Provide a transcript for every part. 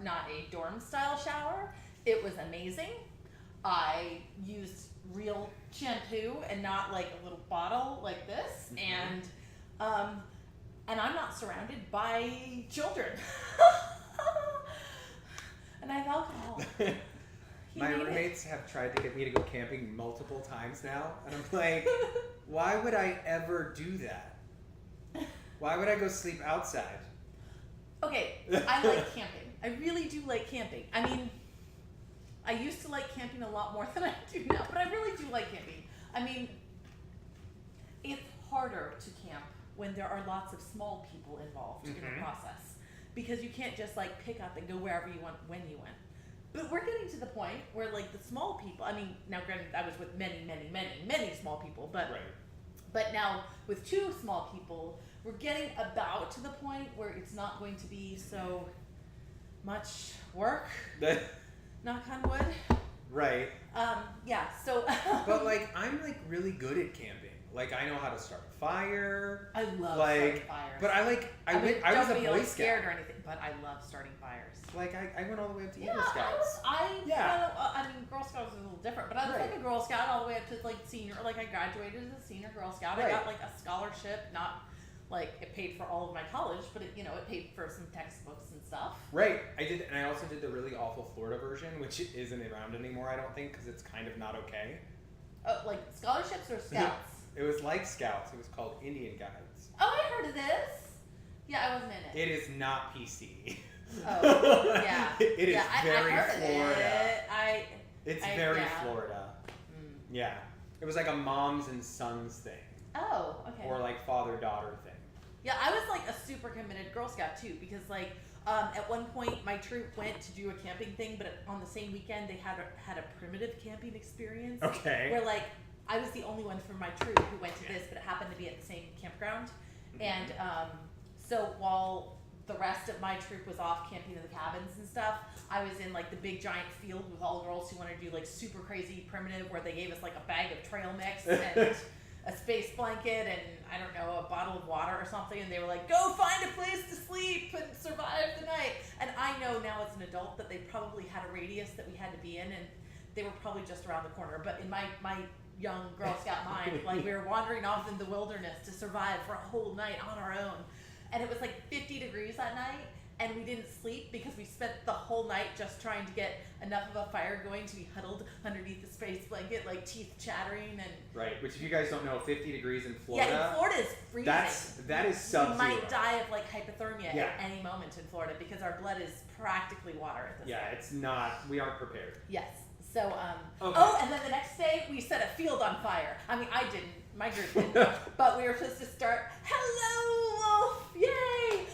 not a dorm style shower. It was amazing. I used real shampoo and not like a little bottle like this, and I'm not surrounded by children. And I have alcohol. My roommates have tried to get me to go camping multiple times now, and I'm like, why would I ever do that? Why would I go sleep outside? Okay, I like camping. I really do like camping. I mean, I used to like camping a lot more than I do now, but I really do like camping. I mean, it's harder to camp when there are lots of small people involved in the process, because you can't just like pick up and go wherever you want when you want. But we're getting to the point where like the small people, I mean, now granted I was with many small people, but now with 2 small people, we're getting about to the point where it's not going to be so much work. Knock on wood. Right. Yeah, so But like, I'm like really good at camping. Like, I know how to start a fire. I love like, starting fires. But I was a Boy Scout. Scared or anything, but I love starting fires. Like, I went all the way up to Eagle Scouts. I mean, Girl Scouts is a little different, but I was like a Girl Scout all the way up to like senior. Like, I graduated as a senior Girl Scout. I got like a scholarship, not like it paid for all of my college, but it paid for some textbooks and stuff. Right, I did, and I also did the really awful Florida version, which isn't around anymore, I don't think, because it's kind of not okay. Like scholarships or Scouts? It was like Scouts. It was called Indian Guides. Oh, I heard of this. Yeah, I wasn't in it. It is not PC. Oh, yeah. It is very I heard Florida. It's very yeah. Florida. Yeah. It was like a moms and sons thing. Oh, okay. Or like father-daughter thing. Yeah, I was like a super committed Girl Scout too, because like at one point my troop went to do a camping thing, but on the same weekend they had a primitive camping experience. Okay. Where like I was the only one from my troop who went to this, but it happened to be at the same campground. And so while the rest of my troop was off camping in the cabins and stuff, I was in like the big giant field with all girls who wanted to do like super crazy primitive, where they gave us like a bag of trail mix and a space blanket and I don't know, a bottle of water or something, and they were like, go find a place to sleep and survive the night. And I know now as an adult that they probably had a radius that we had to be in, and they were probably just around the corner, but in my young Girl Scout mind, like we were wandering off in the wilderness to survive for a whole night on our own. And it was like 50 degrees that night, and we didn't sleep because we spent the whole night just trying to get enough of a fire going to be huddled underneath the space blanket, like teeth chattering and... Right, which if you guys don't know, 50 degrees in Florida... Yeah, in Florida is freezing. That is sub-zero. We might die of like hypothermia at any moment in Florida because our blood is practically water at this point. Yeah, it's not... We aren't prepared. Yes. So, okay. Oh, and then the next day we set a field on fire. I mean, I didn't. My group didn't. But we were supposed to start, hello, wolf, yay!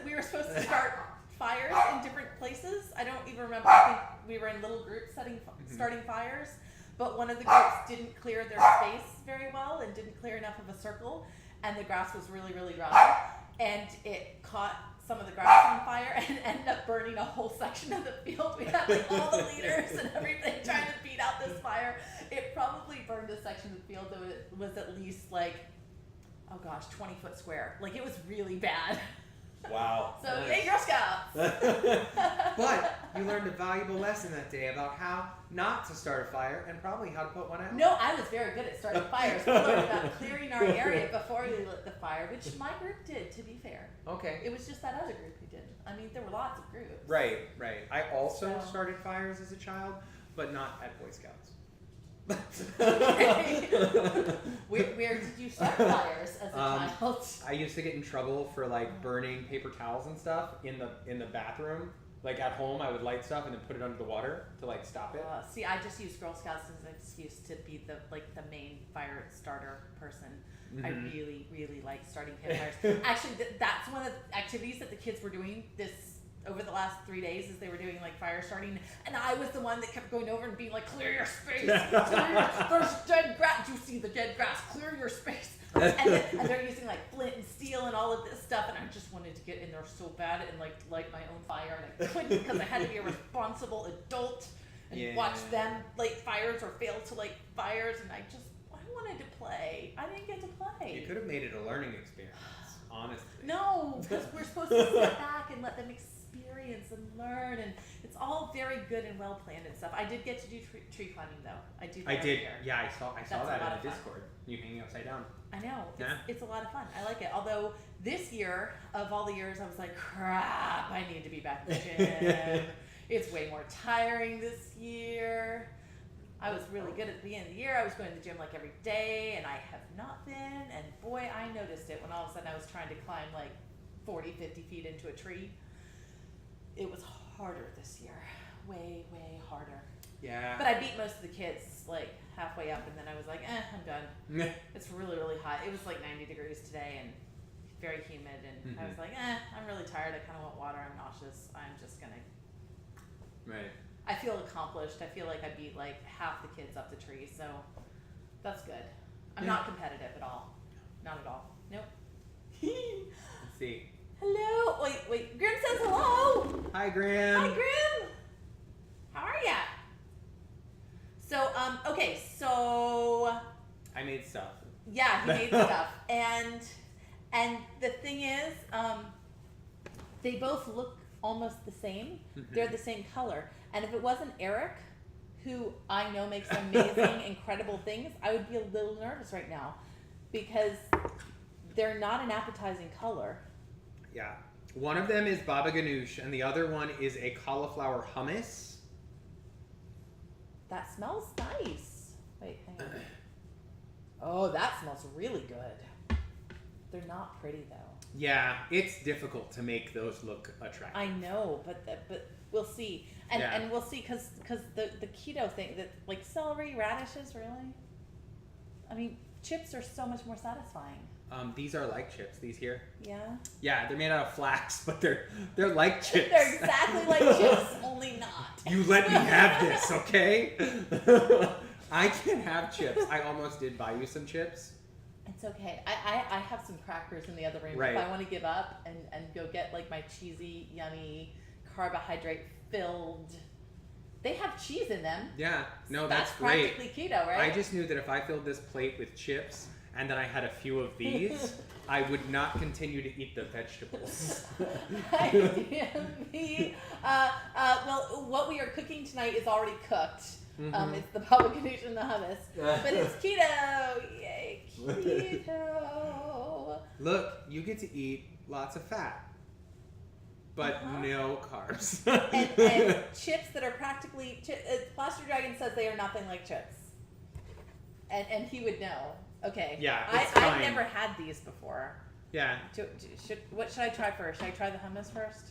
We were supposed to start fires in different places. I don't even remember. I think we were in little groups starting fires. But one of the groups didn't clear their space very well and didn't clear enough of a circle. And the grass was really, really rough. And it caught some of the grass on fire and ended up burning a whole section of the field. We had like all the leaders and everything trying to beat out this fire. It probably burned a section of the field that was at least like, oh gosh, 20 foot square. Like it was really bad. Wow. So yay, Girl Scouts! But you learned a valuable lesson that day about how not to start a fire and probably how to put one out. No, I was very good at starting fires. We learned about clearing our area before we lit the fire, which my group did, to be fair. Okay. It was just that other group who didn't. I mean, there were lots of groups. Right. I also started fires as a child, but not at Boy Scouts. Where did you start fires as a child? I used to get in trouble for like burning paper towels and stuff in the bathroom. Like at home, I would light stuff and then put it under the water to like stop it. See, I just used Girl Scouts as an excuse to be the main fire starter person. I really, really like starting campfires. Actually, that's one of the activities that the kids were doing over the last 3 days is they were doing like fire starting, and I was the one that kept going over and being like, clear your space, there's dead grass, do you see the dead grass, clear your space. And they're using like flint and steel and all of this stuff, and I just wanted to get in there so bad and like light my own fire, and I couldn't because I had to be a responsible adult and watch them light fires or fail to light fires, and I wanted to play. I didn't get to play. You could have made it a learning experience. honestly. No, because we're supposed to sit back and let them experience and learn, and it's all very good and well planned and stuff. I did get to do tree climbing though. I do. That I every did. year. Yeah, I saw That's that a lot in of the fun. Discord. You hanging upside down. I know. Yeah. It's a lot of fun. I like it. Although this year, of all the years, I was like, crap, I need to be back in the gym. It's way more tiring this year. I was really good at the beginning of the year. I was going to the gym like every day, and I have not been. And boy, I noticed it when all of a sudden I was trying to climb like 40, 50 feet into a tree. It was harder this year. Way, way harder. Yeah. But I beat most of the kids like halfway up, and then I was like, I'm done. It's really, really hot. It was like 90 degrees today and very humid, and I was like, I'm really tired. I kind of want water. I'm nauseous. I'm just going to. Right. I feel accomplished. I feel like I beat like half the kids up the tree, so that's good. I'm not competitive at all. Not at all. Nope. Let's see. Hello. Wait. Grim says hello. Hi, Graham. Hi, Grim. How are ya? So, okay, so I made stuff. yeah, he made stuff, and the thing is, they both look almost the same. They're the same color, and if it wasn't Eric, who I know makes amazing, incredible things, I would be a little nervous right now, because they're not an appetizing color. Yeah. One of them is baba ganoush, and the other one is a cauliflower hummus. That smells nice. Wait, hang on. Oh, that smells really good. They're not pretty though. Yeah, it's difficult to make those look attractive. I know, but we'll see, and we'll see because the keto thing, that like celery, radishes, really. I mean, chips are so much more satisfying. These are like chips. These here. Yeah. Yeah, they're made out of flax, but they're like chips. They're exactly like chips, only not. You let me have this, okay? I can have chips. I almost did buy you some chips. It's okay. I have some crackers in the other room. Right. If I want to give up and go get like my cheesy, yummy, carbohydrate filled. They have cheese in them. Yeah. No, that's great. Practically keto, right? I just knew that if I filled this plate with chips and then I had a few of these, I would not continue to eat the vegetables. Well, what we are cooking tonight is already cooked. It's the baba ganoush and the hummus, but it's keto. Yay, keto! Look, you get to eat lots of fat, but no carbs. and chips that are practically. Plaster Dragon says they are nothing like chips, and he would know. Okay. Yeah, I've never had these before. Yeah. What should I try first? Should I try the hummus first?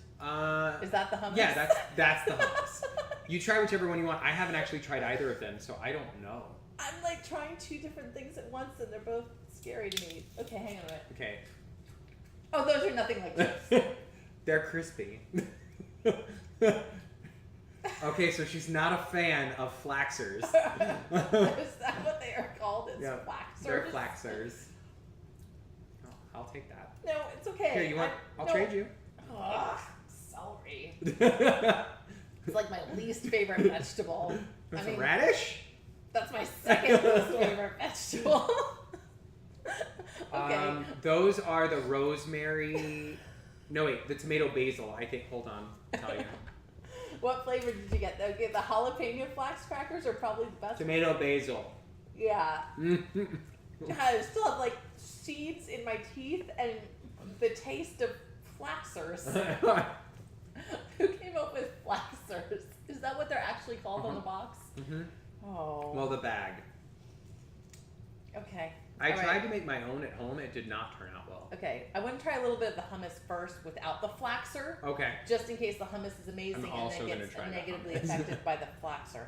Is that the hummus? Yeah, that's the hummus. You try whichever one you want. I haven't actually tried either of them, so I don't know. I'm like trying two different things at once, and they're both scary to me. Okay, hang on a minute. Okay. Oh, those are nothing like chips. They're crispy. Okay, so she's not a fan of flaxers. Is that what they are called? It's Yeah, flaxers? they're flaxers. Oh, I'll take that. No, it's okay. Here, you want? I'll trade you. Ugh, celery. It's like my least favorite vegetable. With a radish? That's my second least favorite vegetable. Okay. Those are the rosemary. No, wait, the tomato basil. I think. Hold on, I'll tell you. What flavor did you get? The jalapeno flax crackers are probably the best. Tomato basil. Yeah. I still have like seeds in my teeth and the taste of flaxers. Who came up with flaxers? Is that what they're actually called on the box? Oh. Well, the bag. Okay. I tried to make my own at home. It did not turn out well. Okay. I want to try a little bit of the hummus first without the flaxer. Okay. Just in case the hummus is amazing I'm also and then gonna gets try the negatively hummus. affected by the flaxer.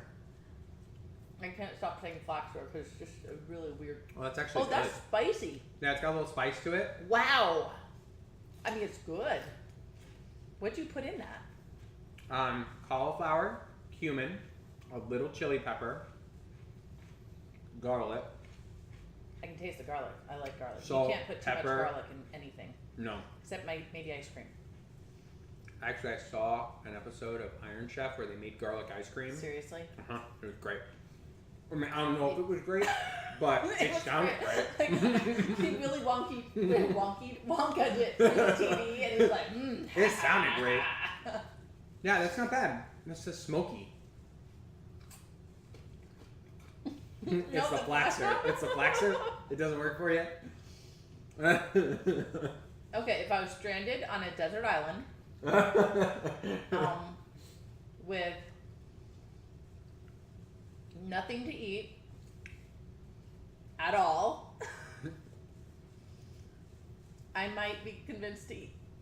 I can't stop saying flaxer because it's just a really weird. Well, that's actually Oh, that's spicy. Yeah, it's got a little spice to it. Wow. I mean, it's good. What'd you put in that? Cauliflower, cumin, a little chili pepper, garlic. I can taste the garlic. I like garlic. Salt, You can't put too pepper. much garlic in anything. No. Except maybe ice cream. Actually, I saw an episode of Iron Chef where they made garlic ice cream. Seriously? It was great. I mean, I don't know if it was great, but it was sounded great. great. Like, he really Wonka did for the TV, and he was like, It sounded great. Yeah, that's not bad. That's just smoky. It's No, the the- flaxer. It's the flaxer. It doesn't work for you. Okay, if I was stranded on a desert island, with nothing to eat at all, I might be convinced to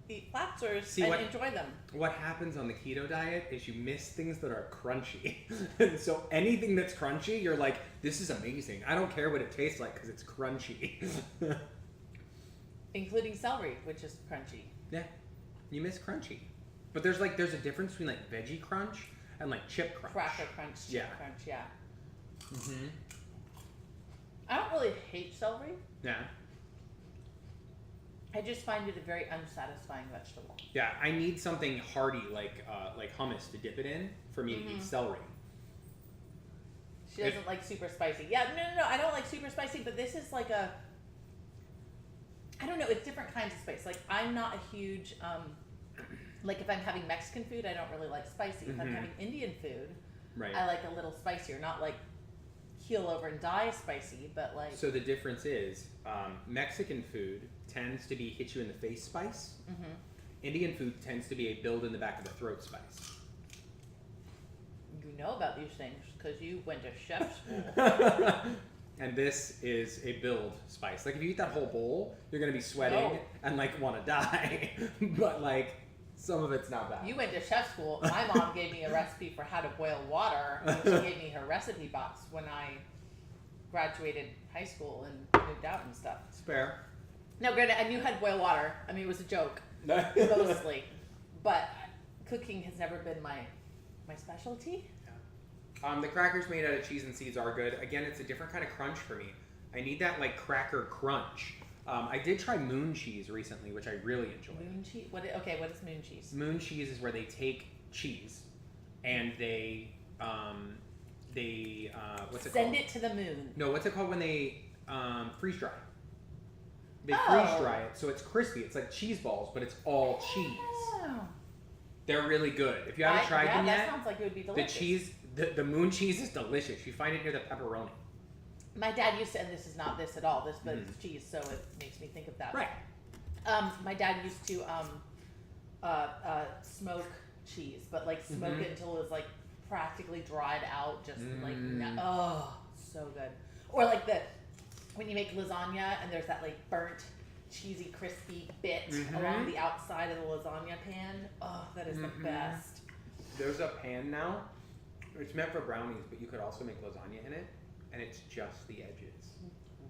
eat flaxers See, and what- enjoy them. What happens on the keto diet is you miss things that are crunchy. And so anything that's crunchy, you're like, this is amazing. I don't care what it tastes like because it's crunchy. Including celery, which is crunchy. Yeah, you miss crunchy. But there's a difference between like veggie crunch and like chip crunch. Cracker crunch, chip Yeah. crunch, yeah. Mm-hmm. I don't really hate celery. Yeah. I just find it a very unsatisfying vegetable. Yeah, I need something hearty like hummus to dip it in for me to eat celery. She doesn't like super spicy. Yeah, no, I don't like super spicy, but this is like a, I don't know, it's different kinds of spice. Like, I'm not a huge, like if I'm having Mexican food, I don't really like spicy. If I'm having Indian food, Right. I like a little spicier, not like keel over and die spicy, but like. So the difference is Mexican food tends to be hit you in the face spice. Indian food tends to be a build in the back of the throat spice. You know about these things because you went to chef school. And this is a build spice. Like if you eat that whole bowl, you're gonna be sweating and like want to die. But like some of it's not bad. You went to chef school. My mom gave me a recipe for how to boil water. And she gave me her recipe box when I graduated high school and moved out and stuff. Spare. No, granted, I knew how to boil water. I mean, it was a joke, mostly. But cooking has never been my specialty. The crackers made out of cheese and seeds are good. Again, it's a different kind of crunch for me. I need that like cracker crunch. I did try moon cheese recently, which I really enjoyed. Moon cheese? What is moon cheese? Moon cheese is where they take cheese and they what's it called? Send it to the moon. No, what's it called when they freeze dry? They Oh. freeze dry it so it's crispy. It's like cheese balls, but it's all cheese. Oh. They're really good. If you haven't tried them that yet, sounds like it would be the delicious. cheese, the moon cheese is delicious. You find it near the pepperoni. My dad used to, and this is not this at all, but it's cheese, so it makes me think of that. Right. My dad used to smoke cheese, but like smoke it until it was like practically dried out, just like so good. Or like when you make lasagna and there's that like burnt, cheesy, crispy bit along the outside of the lasagna pan. Oh, that is the best. There's a pan now. It's meant for brownies, but you could also make lasagna in it, and it's just the edges.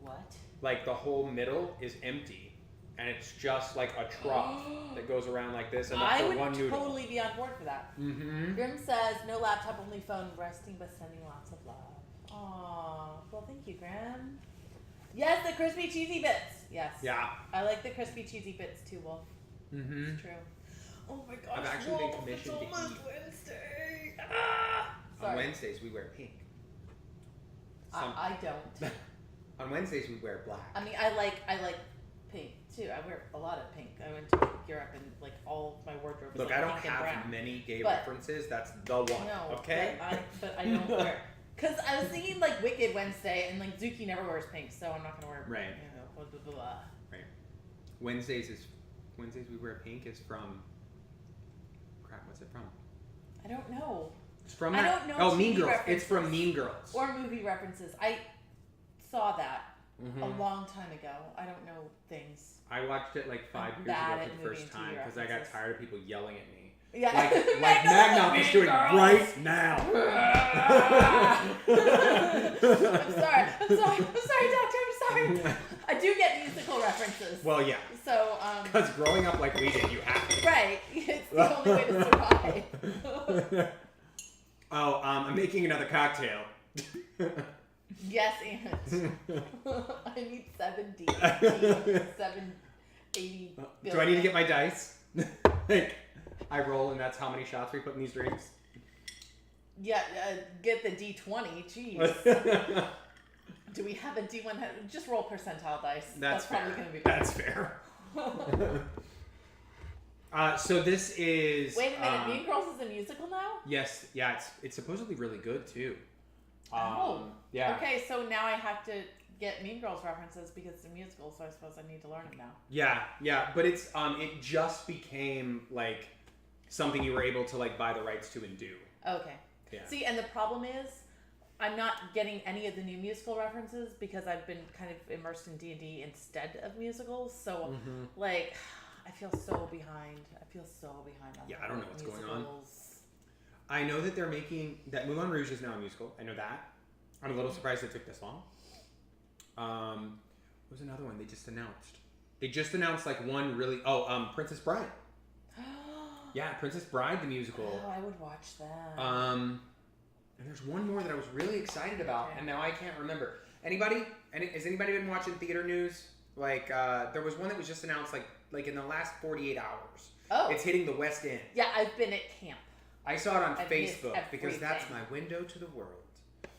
What? Like the whole middle is empty, and it's just like a trough that goes around like this, and I for would one noodle. totally be on board for that. Grim says, no laptop, only phone, resting but sending lots of love. Aw, well thank you, Grim. Yes, the crispy cheesy bits. Yes. Yeah. I like the crispy cheesy bits too, Wolf. It's true. Oh my gosh, I've actually been Wolf, commissioned it's to almost eat. Wednesday. On Sorry. Wednesdays we wear pink. I don't. On Wednesdays we wear black. I mean, I like pink too. I wear a lot of pink. I went to Europe and like all of my wardrobe is Look, like I don't pink and have brown. many gay But- references. That's the one. No, Okay. but I don't wear. Cause I was thinking like Wicked Wednesday, and like Zuki never wears pink, so I'm not gonna wear. Right. You know, blah, blah, blah. Wednesdays we wear pink is from. Crap, what's it from? I don't know. It's from I that. don't know Oh, Mean TV Girls. references. It's from Mean Girls. Or movie references. I saw that Mhm. a long time ago. I don't know things. I watched it like 5 I'm years bad ago at for the movie first and TV time because I got references. tired of people yelling at me. Yeah. Like Magnoff is doing right now. I'm sorry, Doctor. I'm sorry. I do get musical references. Well, yeah. So, Because growing up like we did, you have to. right. It's the only way to survive. Oh, I'm making another cocktail. Yes, and I need 780 billion. Do I need to get my dice? Like, I roll and that's how many shots we put in these drinks? Yeah, get the D20. Jeez. Do we have a D100? Just roll percentile dice. That's probably going to be better. That's fair. So this is. Wait a minute. Mean Girls is a musical now? Yes. Yeah. It's supposedly really good too. Yeah. Okay, so now I have to get Mean Girls references because it's a musical, so I suppose I need to learn them now. Yeah. But it's it just became like something you were able to like buy the rights to and do. Okay. Yeah. See, and the problem is, I'm not getting any of the new musical references because I've been kind of immersed in D&D instead of musicals. So, like, I feel so behind. On I don't know what's going on. I know that they're making that Moulin Rouge is now a musical. I know that. I'm a little surprised it took this long. What was another one they just announced? They just announced like one really. Princess Bride. Yeah, Princess Bride the musical. Oh, I would watch that. And there's one more that I was really excited about, and now I can't remember. Anybody? Has anybody been watching theater news? Like, there was one that was just announced, like in the last 48 hours. Oh. It's hitting the West End. Yeah, I've been at camp. I saw it on Facebook because that's my window to the world.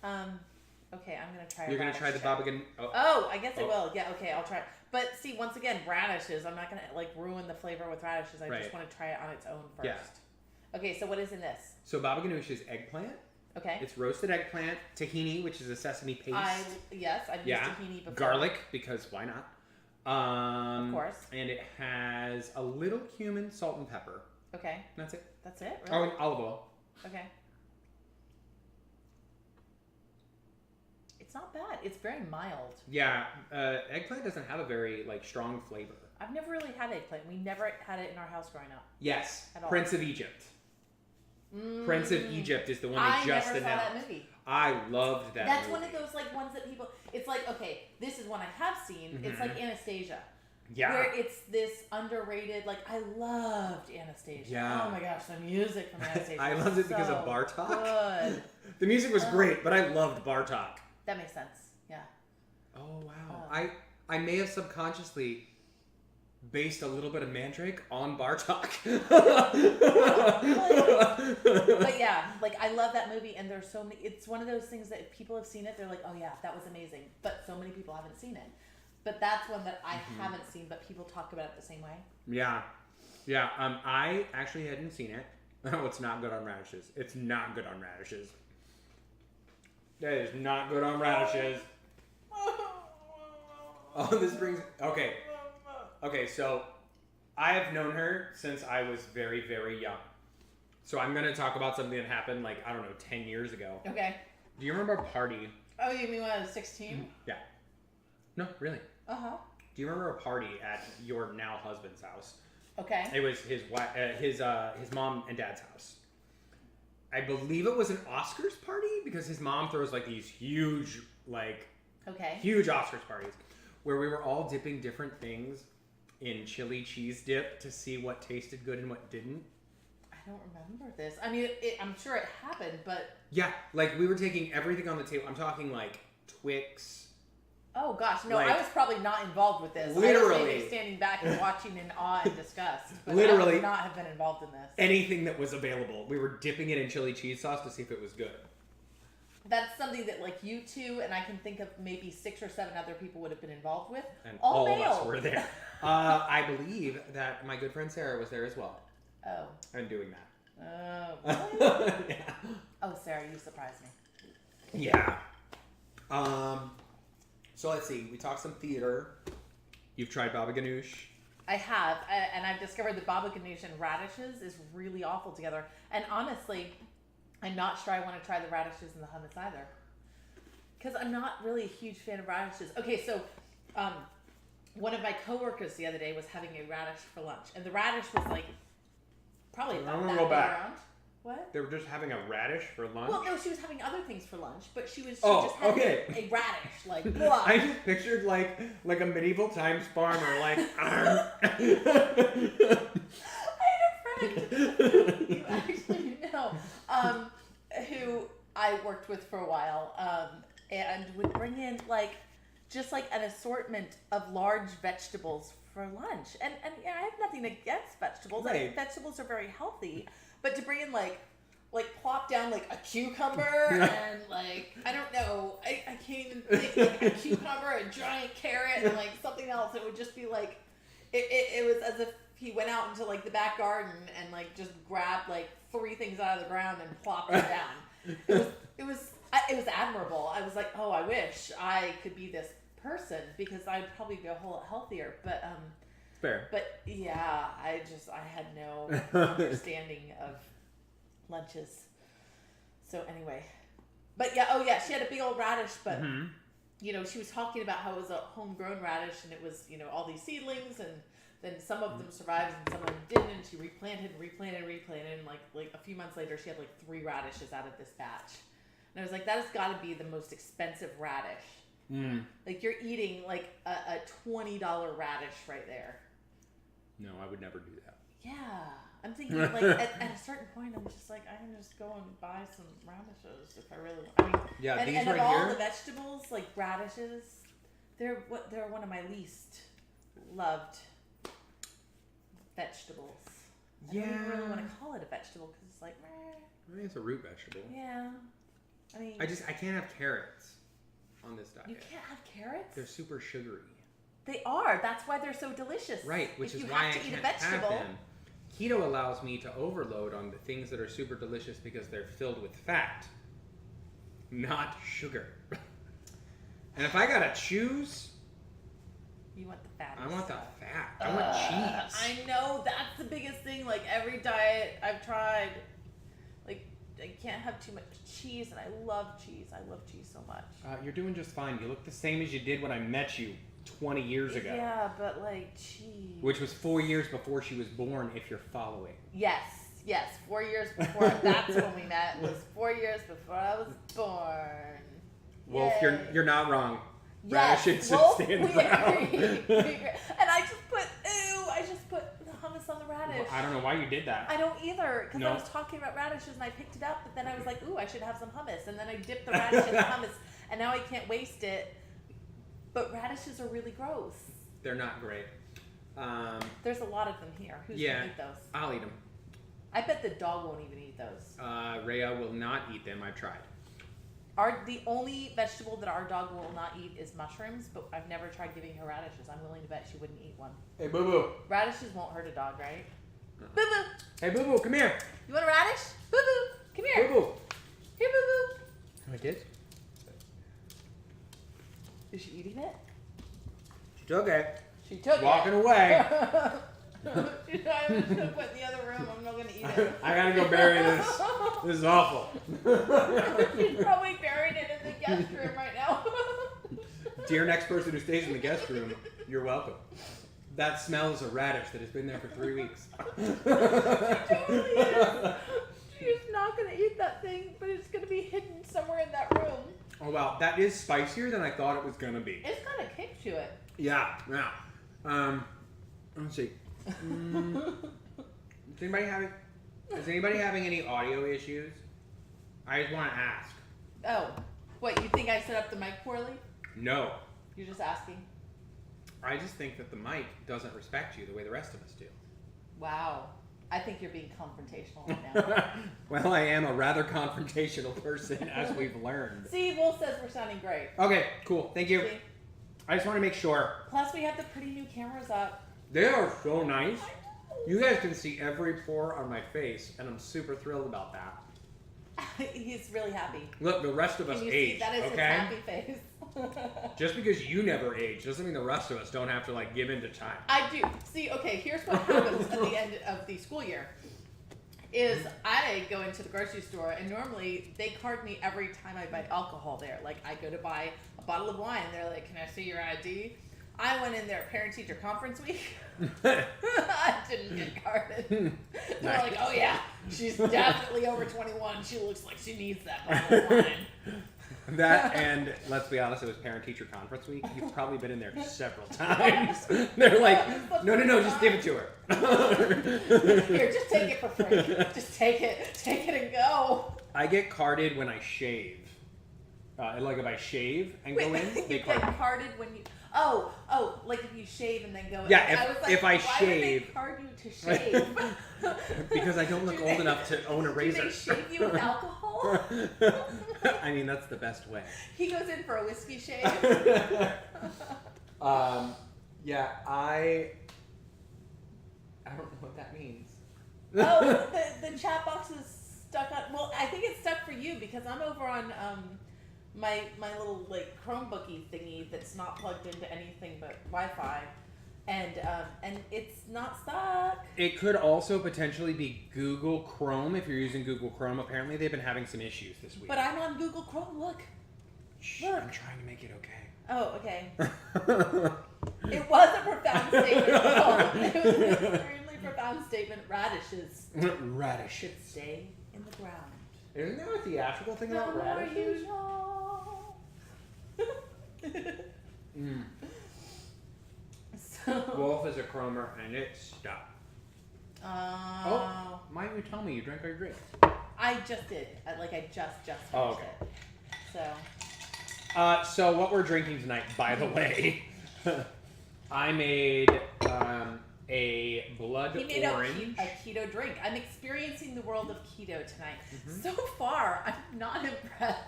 Okay, I'm gonna try. You're gonna try the Baba Ganoush. Oh, I guess I will. Yeah, okay, I'll try it. But see, once again, radishes. I'm not gonna like ruin the flavor with radishes. I just want to try it on its own first. Yeah. Okay, so what is in this? So Baba Ganoush is eggplant. Okay. It's roasted eggplant, tahini, which is a sesame paste. I've used tahini before. Garlic, because why not? Of course. And it has a little cumin, salt, and pepper. Okay. That's it. That's it? Really? Oh, and olive oil. Okay. It's not bad. It's very mild. Yeah, eggplant doesn't have a very strong flavor. I've never really had eggplant. We never had it in our house growing up. Yes. At all. Prince of Egypt. Prince of Egypt is the one they just announced. I never saw that movie. I loved that That's movie. one of those ones that people. It's like, okay, this is one I have seen. Mm-hmm. It's like Anastasia. Yeah. Where it's this underrated. I loved Anastasia. Yeah. Oh my gosh, the music from Anastasia. I loved it because of Bartok. Good. The music was great, but I loved Bartok. That makes sense. Yeah. Oh wow. I may have subconsciously based a little bit of Mandrake on Bartok. But yeah, I love that movie, and there's so many. It's one of those things that if people have seen it, they're like, oh yeah, that was amazing. But so many people haven't seen it. But that's one that I haven't seen, but people talk about it the same way. Yeah. I actually hadn't seen it. Oh, it's not good on radishes. It's not good on radishes. That is not good on radishes. Oh, this brings... Okay, so I have known her since I was very, very young. So I'm going to talk about something that happened 10 years ago. Okay. Do you remember a party? Oh, you mean when I was 16? Yeah. No, really. Uh-huh. Do you remember a party at your now husband's house? Okay. It was his mom and dad's house. I believe it was an Oscars party because his mom throws these huge huge Oscars parties where we were all dipping different things in chili cheese dip to see what tasted good and what didn't. I don't remember this. I mean, I'm sure it happened, but yeah, we were taking everything on the table. I'm talking Twix. Oh gosh, no, I was probably not involved with this. Literally, I was maybe standing back and watching in awe and disgust. But literally, I would not have been involved in this. Anything that was available, we were dipping it in chili cheese sauce to see if it was good. That's something that you two and I can think of maybe 6 or 7 other people would have been involved with. And all of us were there. I believe that my good friend Sarah was there as well. Oh. And doing that. Oh, really? Yeah. Oh, Sarah, you surprised me. Yeah. So let's see. We talked some theater. You've tried Baba Ganoush. I have, and I've discovered that Baba Ganoush and radishes is really awful together. And honestly, I'm not sure I want to try the radishes and the hummus either, because I'm not really a huge fan of radishes. Okay, so one of my coworkers the other day was having a radish for lunch, and the radish was probably about that big around. What? They were just having a radish for lunch? Well, no, she was having other things for lunch, but she just had a radish, blah. I just pictured like a medieval times farmer, I had a friend you actually know, who I worked with for a while, and would bring in just an assortment of large vegetables for lunch. And I have nothing against vegetables. Right. Vegetables are very healthy. But to bring in like plop down like a cucumber and like I don't know, I can't even think, like a cucumber, a giant carrot, and like something else. It would just be like it was as if he went out into like the back garden and like just grabbed like 3 things out of the ground and plopped them down. It was admirable. I was like, oh, I wish I could be this person because I'd probably be a whole lot healthier. But fair. But yeah, I had no understanding of lunches. So anyway, but yeah, oh yeah, she had a big old radish, but you know, she was talking about how it was a homegrown radish and it was, you know, all these seedlings, and then some of them survived and some of them didn't, and she replanted, and like a few months later she had like 3 radishes out of this batch. And I was like, that has got to be the most expensive radish. Like you're eating like a $20 radish right there. No, I would never do that. Yeah. I'm thinking like at a certain point I'm just like, I can just go and buy some radishes if I really, I mean, yeah, and, these and right of all here, the vegetables, like radishes, they're one of my least loved vegetables. I don't even really want to call it a vegetable because it's like, meh. I think it's a root vegetable. Yeah. I mean, I can't have carrots on this diet. You can't have carrots? They're super sugary. They are. That's why they're so delicious. Right, which if is you why have to I eat can't a vegetable, have them. Keto allows me to overload on the things that are super delicious because they're filled with fat, not sugar. And if I gotta choose, you want the fat. I want the fat. I want cheese. I know, that's the biggest thing. Like every diet I've tried, like I can't have too much cheese, and I love cheese. I love cheese so much. You're doing just fine. You look the same as you did when I met you 20 years ago. Yeah, but like cheese. Which was 4 years before she was born, if you're following. Yes. 4 years before. That's when we met. It was 4 years before I was born. Wolf, Yay. you're not wrong. Yes, Radishes Wolf, stand we proud. agree. And I just put the hummus on the radish. Well, I don't know why you did that. I don't either, because No. I was talking about radishes and I picked it up, but then I was like, ooh, I should have some hummus. And then I dipped the radish in the hummus, and now I can't waste it. But radishes are really gross. They're not great. There's a lot of them here. Who's yeah, gonna eat those? I'll eat them. I bet the dog won't even eat those. Rhea will not eat them. I've tried. The only vegetable that our dog will not eat is mushrooms, but I've never tried giving her radishes. I'm willing to bet she wouldn't eat one. Hey, Boo Boo. Radishes won't hurt a dog, right? Boo Boo. Hey, Boo Boo, come here. You want a radish? Boo Boo. Come here. Boo Boo. Here, Boo Boo. My kids? Is she eating it? She took it. She took Walking it. away. I'm just gonna put it in the other room. I'm not gonna eat it. I gotta go bury this. This is awful. She's probably buried it in the guest room right now. Dear next person who stays in the guest room, you're welcome. That smells a radish that has been there for 3 weeks. Totally is. She's not gonna eat that thing, but it's gonna be hidden somewhere in that room. Oh wow, that is spicier than I thought it was gonna be. It's got a kick to it. Yeah. Let's see. Is anybody having any audio issues? I just want to ask. Oh, what, you think I set up the mic poorly? No. You're just asking? I just think that the mic doesn't respect you the way the rest of us do. Wow. I think you're being confrontational right now. Well, I am a rather confrontational person, as we've learned. See, Wolf says we're sounding great. Okay, cool. Thank you. See? I just want to make sure. Plus, we have the pretty new cameras up. They are so nice. You guys can see every pore on my face, and I'm super thrilled about that. He's really happy. Look, the rest of us Can you age, see? That is his okay? happy face. Just because you never age doesn't mean the rest of us don't have to like give in to time. I do. See, okay, here's what happens at the end of the school year. Is I go into the grocery store, and normally they card me every time I buy alcohol there. Like, I go to buy a bottle of wine, they're like, can I see your ID? I went in there parent-teacher conference week. I didn't get carded. They're like, oh yeah, she's definitely over 21. She looks like she needs that bottle of wine. That, and let's be honest, it was parent-teacher conference week. You've probably been in there several times. They're like, no, just give it to her. Here, just take it for free. Just take it and go. I get carded when I shave. Like if I shave and go in, you they get card me. carded when you. Oh, like if you shave and then go. Yeah, I was like, if I why shave. would they card you to shave? Because I don't look old enough to own a razor. Do they shave you with alcohol? I mean, that's the best way. He goes in for a whiskey shave. Yeah, I don't know what that means. Oh, the chat box is stuck on. Well, I think it's stuck for you because I'm over on my little like Chromebooky thingy that's not plugged into anything but Wi-Fi, and it's not stuck. It could also potentially be Google Chrome if you're using Google Chrome. Apparently, they've been having some issues this week. But I'm on Google Chrome. Look. Shh, Look. I'm trying to make it okay. Oh, okay. It was a profound statement. It was an extremely profound statement. Radishes Radish. should stay in the ground. Isn't there a theatrical thing The about more radishes? you know. So. Wolf is a chromer and it's stuck. Oh, why didn't you tell me you drank our drink? I just did. I just finished okay. it. So. So what we're drinking tonight, by the way, I made a blood He made orange. a keto drink. I'm experiencing the world of keto tonight. So far, I'm not impressed.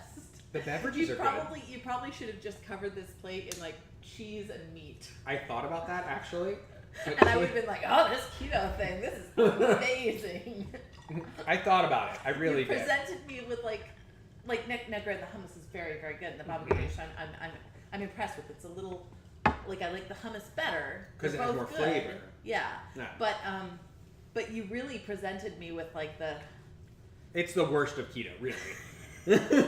The beverages are good. You probably should have just covered this plate in like cheese and meat. I thought about that actually. And I would have been like, oh, this keto thing, this is amazing. I thought about it. I really you did. presented me with like Negra, the hummus is very, very good. And the baba ganoush, I'm impressed with. It's a little, like I like the hummus better. Because it They're has both more good. flavor. Yeah. Yeah. But you really presented me with like the. It's the worst of keto, really. Thank you.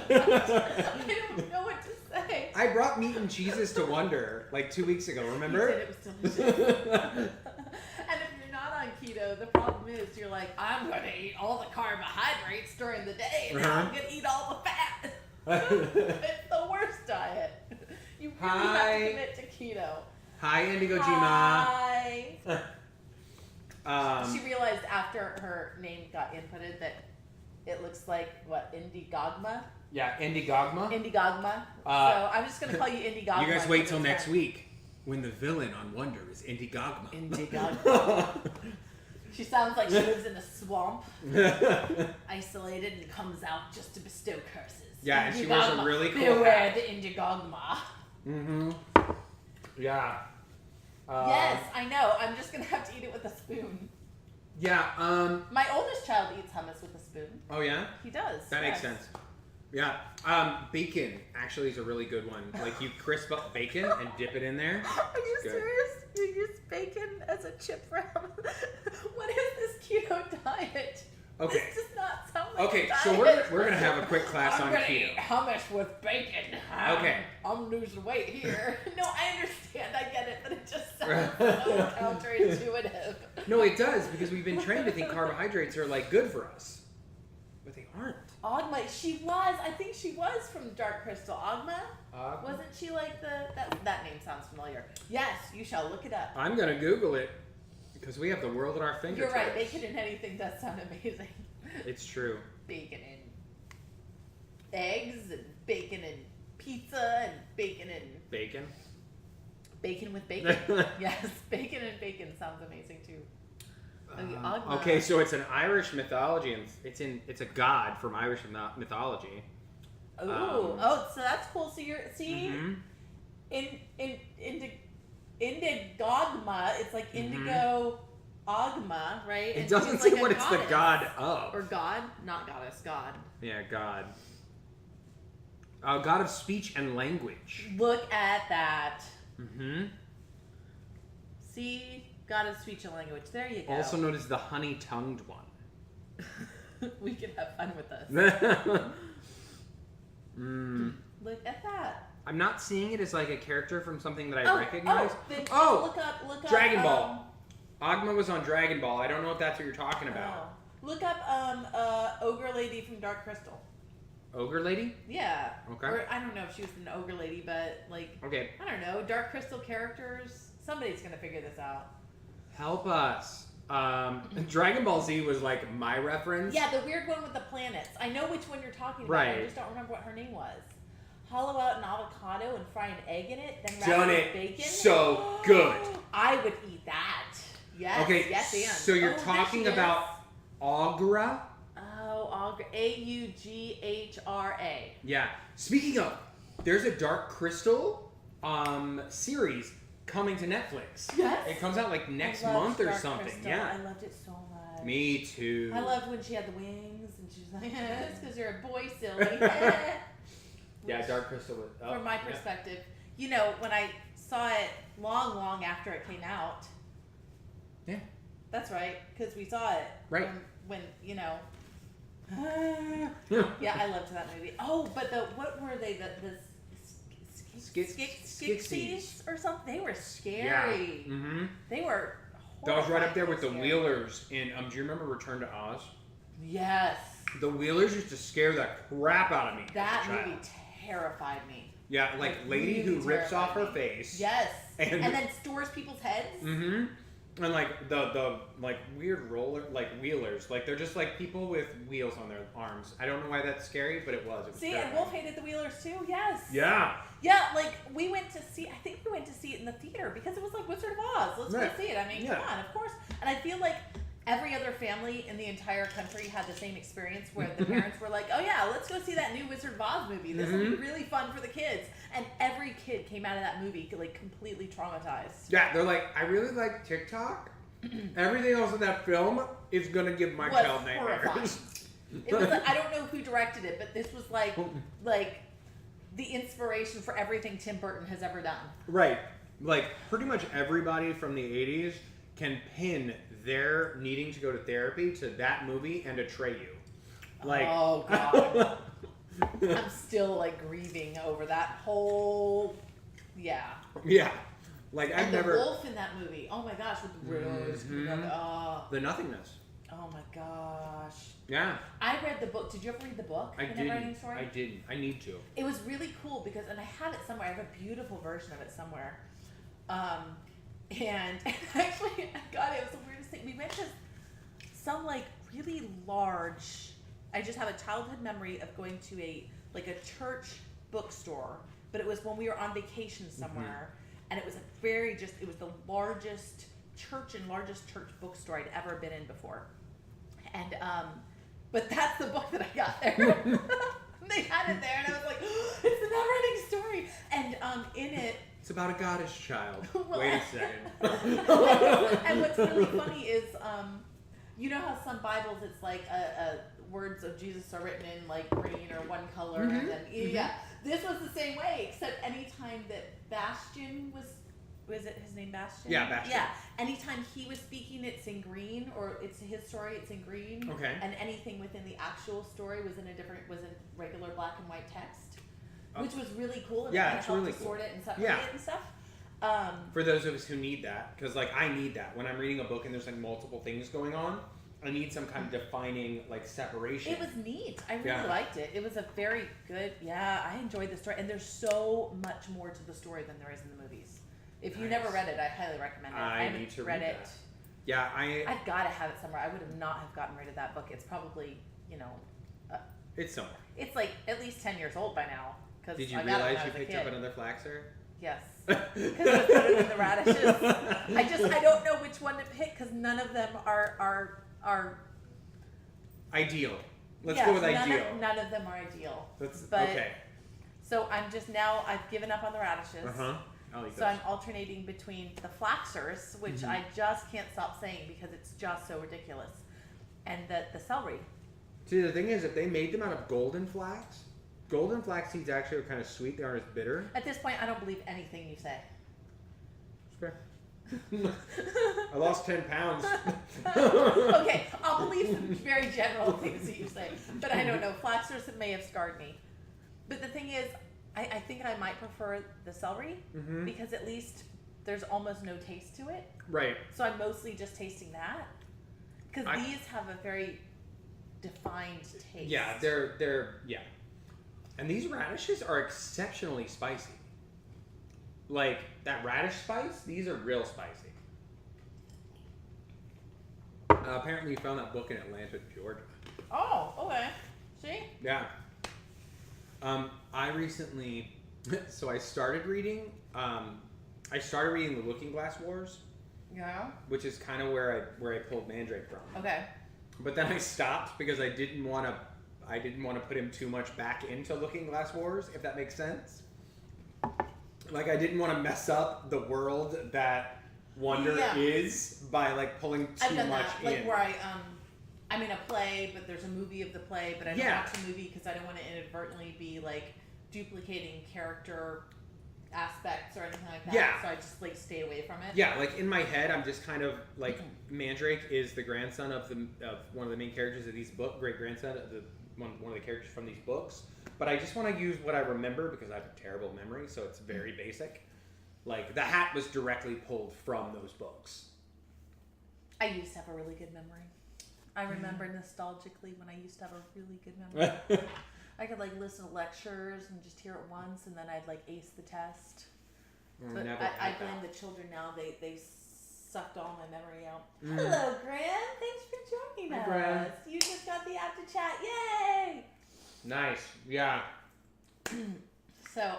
I don't know what to say. I brought meat and cheeses to Wonder like 2 weeks ago, remember? You said it was delicious. And if you're not on keto, the problem is you're like, I'm going to eat all the carbohydrates during the day, and I'm going to eat all the fat. It's the worst diet. You really have to commit to keto. Hi, Indigo Hi. Jima. She realized after her name got inputted that it looks like, what, Indigogma? Yeah, Indigogma. Indigogma. So I'm just going to call you Indigogma. You guys wait till next week when the villain on Wonder is Indigogma. Indigogma. She sounds like she lives in a swamp, isolated, and comes out just to bestow curses. Yeah, and she wears a really cool Beware hat. the Indigogma. Mm-hmm. Yeah. Yes, I know. I'm just going to have to eat it with a spoon. Yeah, My oldest child eats hummus with a spoon. Oh, yeah? He does. That makes sense. Yeah. Bacon actually is a really good one. Like, you crisp up bacon and dip it in there. Are you Good. serious? You use bacon as a chip wrap? What is this keto diet? Okay. This does not sound like Okay, a diet. so we're gonna have a quick class I'm on gonna keto. eat hummus with bacon. Okay. I'm losing weight here. No, I understand. I get it, but it just sounds so counterintuitive. No, it does, because we've been trained to think carbohydrates are, like, good for us. But they aren't. Ogma, she was. I think she was from Dark Crystal. Ogma? Wasn't she like that name sounds familiar. Yes, you shall look it up. I'm gonna Google it, because we have the world at our fingertips. You're right. Bacon and anything does sound amazing. It's true. Bacon and eggs and bacon and pizza and bacon and Bacon? bacon with bacon. Yes, bacon and bacon sounds amazing too. Ogma. Okay, so it's an Irish mythology, and it's a god from Irish mythology. Ooh, so that's cool. So you're Indigogma. It's like indigo ogma, right? It And doesn't she's say like a what it's the goddess. god of. Or god, not goddess, god. Yeah, god. God of speech and language. Look at that. Mm-hmm. See, god of speech and language. There you go. Also known as the honey-tongued one. We can have fun with this. Mm. Look at that. I'm not seeing it as like a character from something that I recognize. Then just Oh! look up. Dragon Ball. Ogma was on Dragon Ball. I don't know if that's what you're talking about. Look up Ogre Lady from Dark Crystal. Ogre Lady? Yeah. Okay. Or I don't know if she was an ogre lady, but like Okay. I don't know, Dark Crystal characters. Somebody's gonna figure this out. Help us. Dragon Ball Z was like my reference. Yeah, the weird one with the planets. I know which one you're talking about. Right. I just don't remember what her name was. hollow out an avocado and fry an egg in it, then wrap Done it it. with bacon. So good. I would eat that. Yes. Okay. Yes, and. So you're talking about Aughra? Oh, Aughra. Yeah. Speaking of, there's a Dark Crystal series coming to Netflix. Yes. It comes out like next month or Dark something. Crystal. Yeah. I loved it so much. Me too. I loved when she had the wings and she was like, it's because you're a boy, silly. Yeah, Dark Crystal was. Oh, From my perspective, when I saw it long after it came out. Yeah. That's right, because we saw it. Right. When yeah, I loved that movie. Oh, but what were they? The Skeksis or something? They were scary. Yeah. Mm-hmm. They were. That was right up there with the scary. Wheelers in. Do you remember Return to Oz? Yes. The Wheelers used to scare the crap out of me. That movie terrified me. Yeah, like lady who rips off her face. Yes. And then stores people's heads. Mm-hmm. And like the weird wheelers, like they're just like people with wheels on their arms. I don't know why that's scary, but it was. See, and Wolf hated the Wheelers too. Yes. Yeah. Yeah, like we went to see. I think we went to see it in the theater because it was like Wizard of Oz. Let's go see it. I mean, come on, of course. And I feel like every other family in the entire country had the same experience where the parents were like, "Oh yeah, let's go see that new Wizard of Oz movie. This will be really fun for the kids." And every kid came out of that movie like completely traumatized. Yeah, they're like, "I really like TikTok. Everything else in that film is gonna give my child nightmares." It was like, I don't know who directed it, but this was like the inspiration for everything Tim Burton has ever done. Right. Like pretty much everybody from the 80s can pin their needing to go to therapy to that movie and Atreyu. Like, oh god. I'm still like grieving over that whole Yeah. Like and I've the never wolf in that movie. Oh my gosh, with the riddles. The nothingness. Oh my gosh. Yeah. I read the book. Did you ever read the book? I didn't. Story? I didn't. I need to. It was really cool because, and I have it somewhere. I have a beautiful version of it somewhere. And actually, God, it was the weirdest thing. We went to some like really large. I just have a childhood memory of going to a church bookstore, but it was when we were on vacation somewhere, and it was it was the largest church bookstore I'd ever been in before, and but that's the book that I got there. They had it there, and I was like, oh, it's the never-ending story, and in it. It's about a goddess child. Wait a second. And what's really funny is, you know how some Bibles it's like words of Jesus are written in like green or one color, and then this was the same way, except anytime that Bastian was it his name Bastian? Yeah, Bastian. Yeah. Anytime he was speaking, it's in green, or it's his story, it's in green. Okay. And anything within the actual story was in regular black and white text, which was really cool. And yeah, it's really to cool. Sort it and separate it and stuff. For those of us who need that, because like I need that when I'm reading a book and there's like multiple things going on. I need some kind of defining like separation. It was neat. I really liked it. It was a very good. Yeah, I enjoyed the story, and there's so much more to the story than there is in the movies. If you never read it, I highly recommend it. I need to read it. That. Yeah, I've got to have it somewhere. I would have not have gotten rid of that book. It's probably it's somewhere. It's like at least 10 years old by now. Did you realize you picked up another Flaxer? Yes, because it was better than the radishes. I don't know which one to pick because none of them are ideal. Let's go with ideal. None of them are ideal. Okay. So I've given up on the radishes. So I'm alternating between the Flaxers, which I just can't stop saying because it's just so ridiculous, and the celery. See, the thing is, if they made them out of golden flax seeds actually are kind of sweet. They aren't as bitter. At this point, I don't believe anything you say. Fair. I lost 10 pounds. Okay, I'll believe some very general things that you say, but I don't know. Flaxers may have scarred me. But the thing is, I think I might prefer the celery because at least there's almost no taste to it. Right. So I'm mostly just tasting that because these have a very defined taste. Yeah, they're and these radishes are exceptionally spicy. Like that radish spice, these are real spicy. Apparently, you found that book in Atlanta, Georgia. Oh, okay. See? Yeah. I recently, so I started reading The Looking Glass Wars. Yeah. Which is kind of where I pulled Mandrake from. Okay. But then I stopped because I didn't want to put him too much back into Looking Glass Wars, if that makes sense. Like I didn't want to mess up the world that Wonder is by like pulling too much that. Like where I'm in a play, but there's a movie of the play, but I don't watch the movie because I don't want to inadvertently be like duplicating character aspects or anything like that. Yeah. So I just like stay away from it. Yeah, like in my head, I'm just kind of like Mandrake is the grandson of one of the main characters of these books, great grandson of one of the characters from these books. But I just want to use what I remember because I have a terrible memory, so it's very basic. Like the hat was directly pulled from those books. I used to have a really good memory. I remember nostalgically when I used to have a really good memory. I could like listen to lectures and just hear it once, and then I'd like ace the test. But I blame the children now. They sucked all my memory out. Hello, Graham. Thanks for joining us. Graham. You just got the app to chat. Yay! Nice. Yeah. So,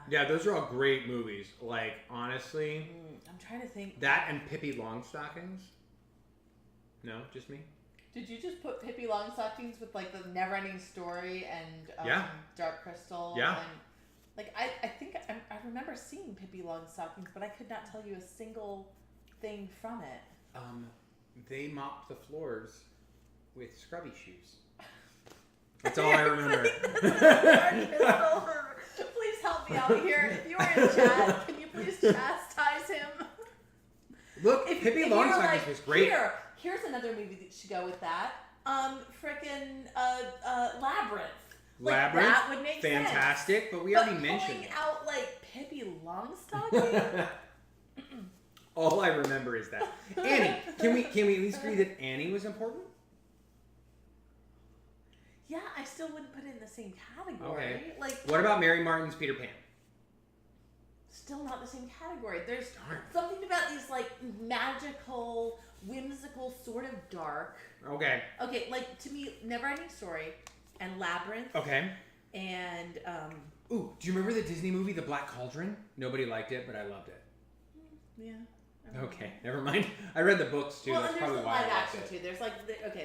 Yeah, those are all great movies. Like, honestly. I'm trying to think. That and Pippi Longstockings? No, just me? Did you just put Pippi Longstockings with, like, the Neverending Story and Dark Crystal? Yeah. And, like, I think I remember seeing Pippi Longstockings, but I could not tell you a single thing from it. They mopped the floors with scrubby shoes. That's all I remember. Please help me out here. If you are in chat, can you please chastise him? Look, Pippi Longstockings was great. Here's another movie that should go with that. Frickin' Labyrinth. Labyrinth, that would make fantastic, sense. But we already mentioned pulling out like Pippi Longstocking. All I remember is that Annie. Can we at least agree that Annie was important? Yeah, I still wouldn't put it in the same category. Okay. Like, what about Mary Martin's Peter Pan? Still not the same category. There's something about these like magical, whimsical, sort of dark. Okay. Okay, like to me, Neverending Story and Labyrinth. Okay. And ooh, do you remember the Disney movie The Black Cauldron? Nobody liked it, but I loved it. Yeah. Okay, never mind. I read the books too. Well, That's and probably there's the why live I action liked it. too. There's like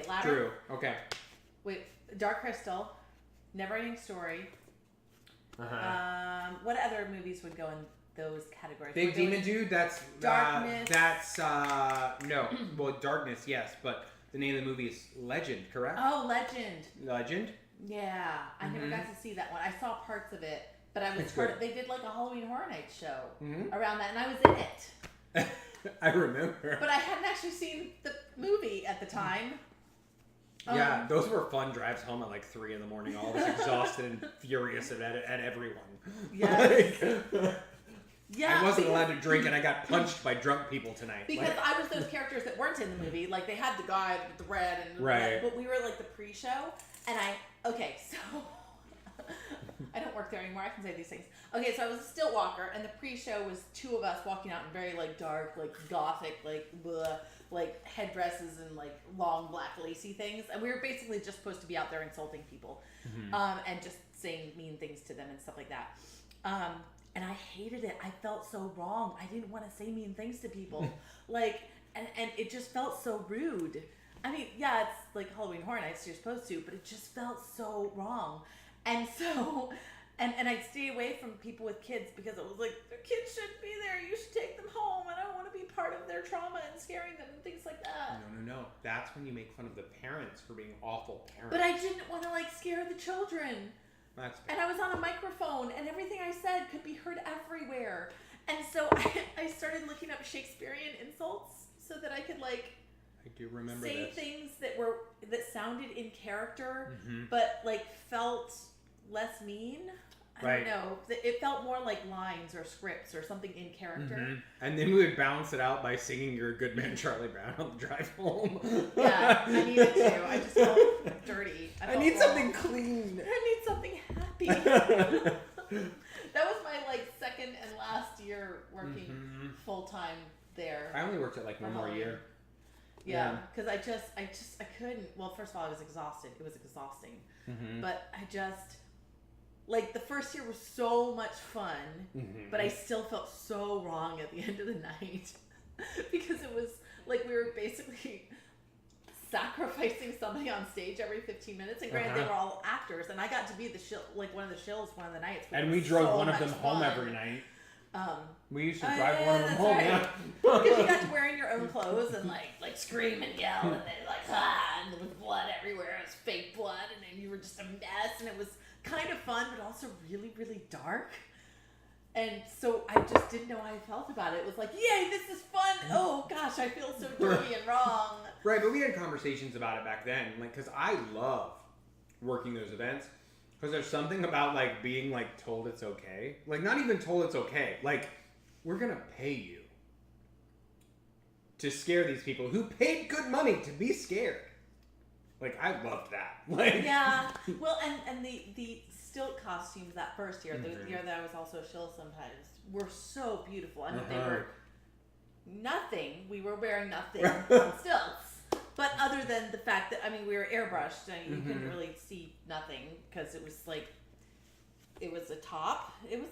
Labyrinth. True. Okay. Wait, Dark Crystal, Neverending Story. What other movies would go in those categories? Big Demon Dude. That's Darkness. No. Well, Darkness, yes, but the name of the movie is Legend, correct? Oh, Legend. Legend. Yeah, I never got to see that one. I saw parts of it, but I was part of. They did like a Halloween Horror Nights show around that, and I was in it. I remember. But I hadn't actually seen the movie at the time. Yeah, those were fun drives home at like 3 a.m, all of us exhausted and furious at everyone. Yes. I wasn't allowed to drink, and I got punched by drunk people tonight. Because I was those characters that weren't in the movie. Like, they had the guy with the red and right. But we were like the pre-show, and so I don't work there anymore. I can say these things. Okay, so I was a stilt walker, and the pre-show was 2 of us walking out in very like dark, like gothic, like blah, like headdresses and like long black lacy things, and we were basically just supposed to be out there insulting people, and just saying mean things to them and stuff like that. And I hated it. I felt so wrong. I didn't want to say mean things to people. Like, and it just felt so rude. I mean, yeah, it's like Halloween Horror Nights, you're supposed to, but it just felt so wrong. And so, and I'd stay away from people with kids because it was like, their kids shouldn't be there. You should take them home. I don't want to be part of their trauma and scaring them and things like that. No. That's when you make fun of the parents for being awful parents. But I didn't want to like scare the children. That's fair. And I was on a microphone, and everything I said could be heard everywhere. And so I started looking up Shakespearean insults so that I could like I do remember say this. things that sounded in character, but like felt less mean. I don't know. It felt more like lines or scripts or something in character. And then we would balance it out by singing "You're a Good Man, Charlie Brown" on the drive home. Yeah, I needed to. I just felt dirty. I need something clean. I need something happy. That was my like second and last year working full time there. I only worked at like one more year. Yeah, because I couldn't. Well, first of all, I was exhausted. It was exhausting, but like the first year was so much fun, but I still felt so wrong at the end of the night because it was like we were basically sacrificing somebody on stage every 15 minutes, and granted they were all actors, and I got to be the one of the shills one of the nights. And we drove one of them home every night. We used to drive one of them home. Right. Yeah. Because you got to wear in your own clothes and like scream and yell, and then and there was blood everywhere. It was fake blood, and then you were just a mess, and it was kind of fun, but also really, really dark. And so I just didn't know how I felt about it. It was like, yay, this is fun. Oh gosh, I feel so dirty and wrong. Right, but we had conversations about it back then, like, because I love working those events. Because there's something about, like, being, like, told it's okay. Like, not even told it's okay. Like, we're going to pay you to scare these people who paid good money to be scared. Like, I loved that. Like, yeah. Well, and the stilt costumes that first year, the year that I was also a shill sometimes, were so beautiful. I mean, they were nothing. We were wearing nothing on stilts. But other than the fact that, I mean, we were airbrushed and you couldn't really see nothing because it was like, it was a top. It was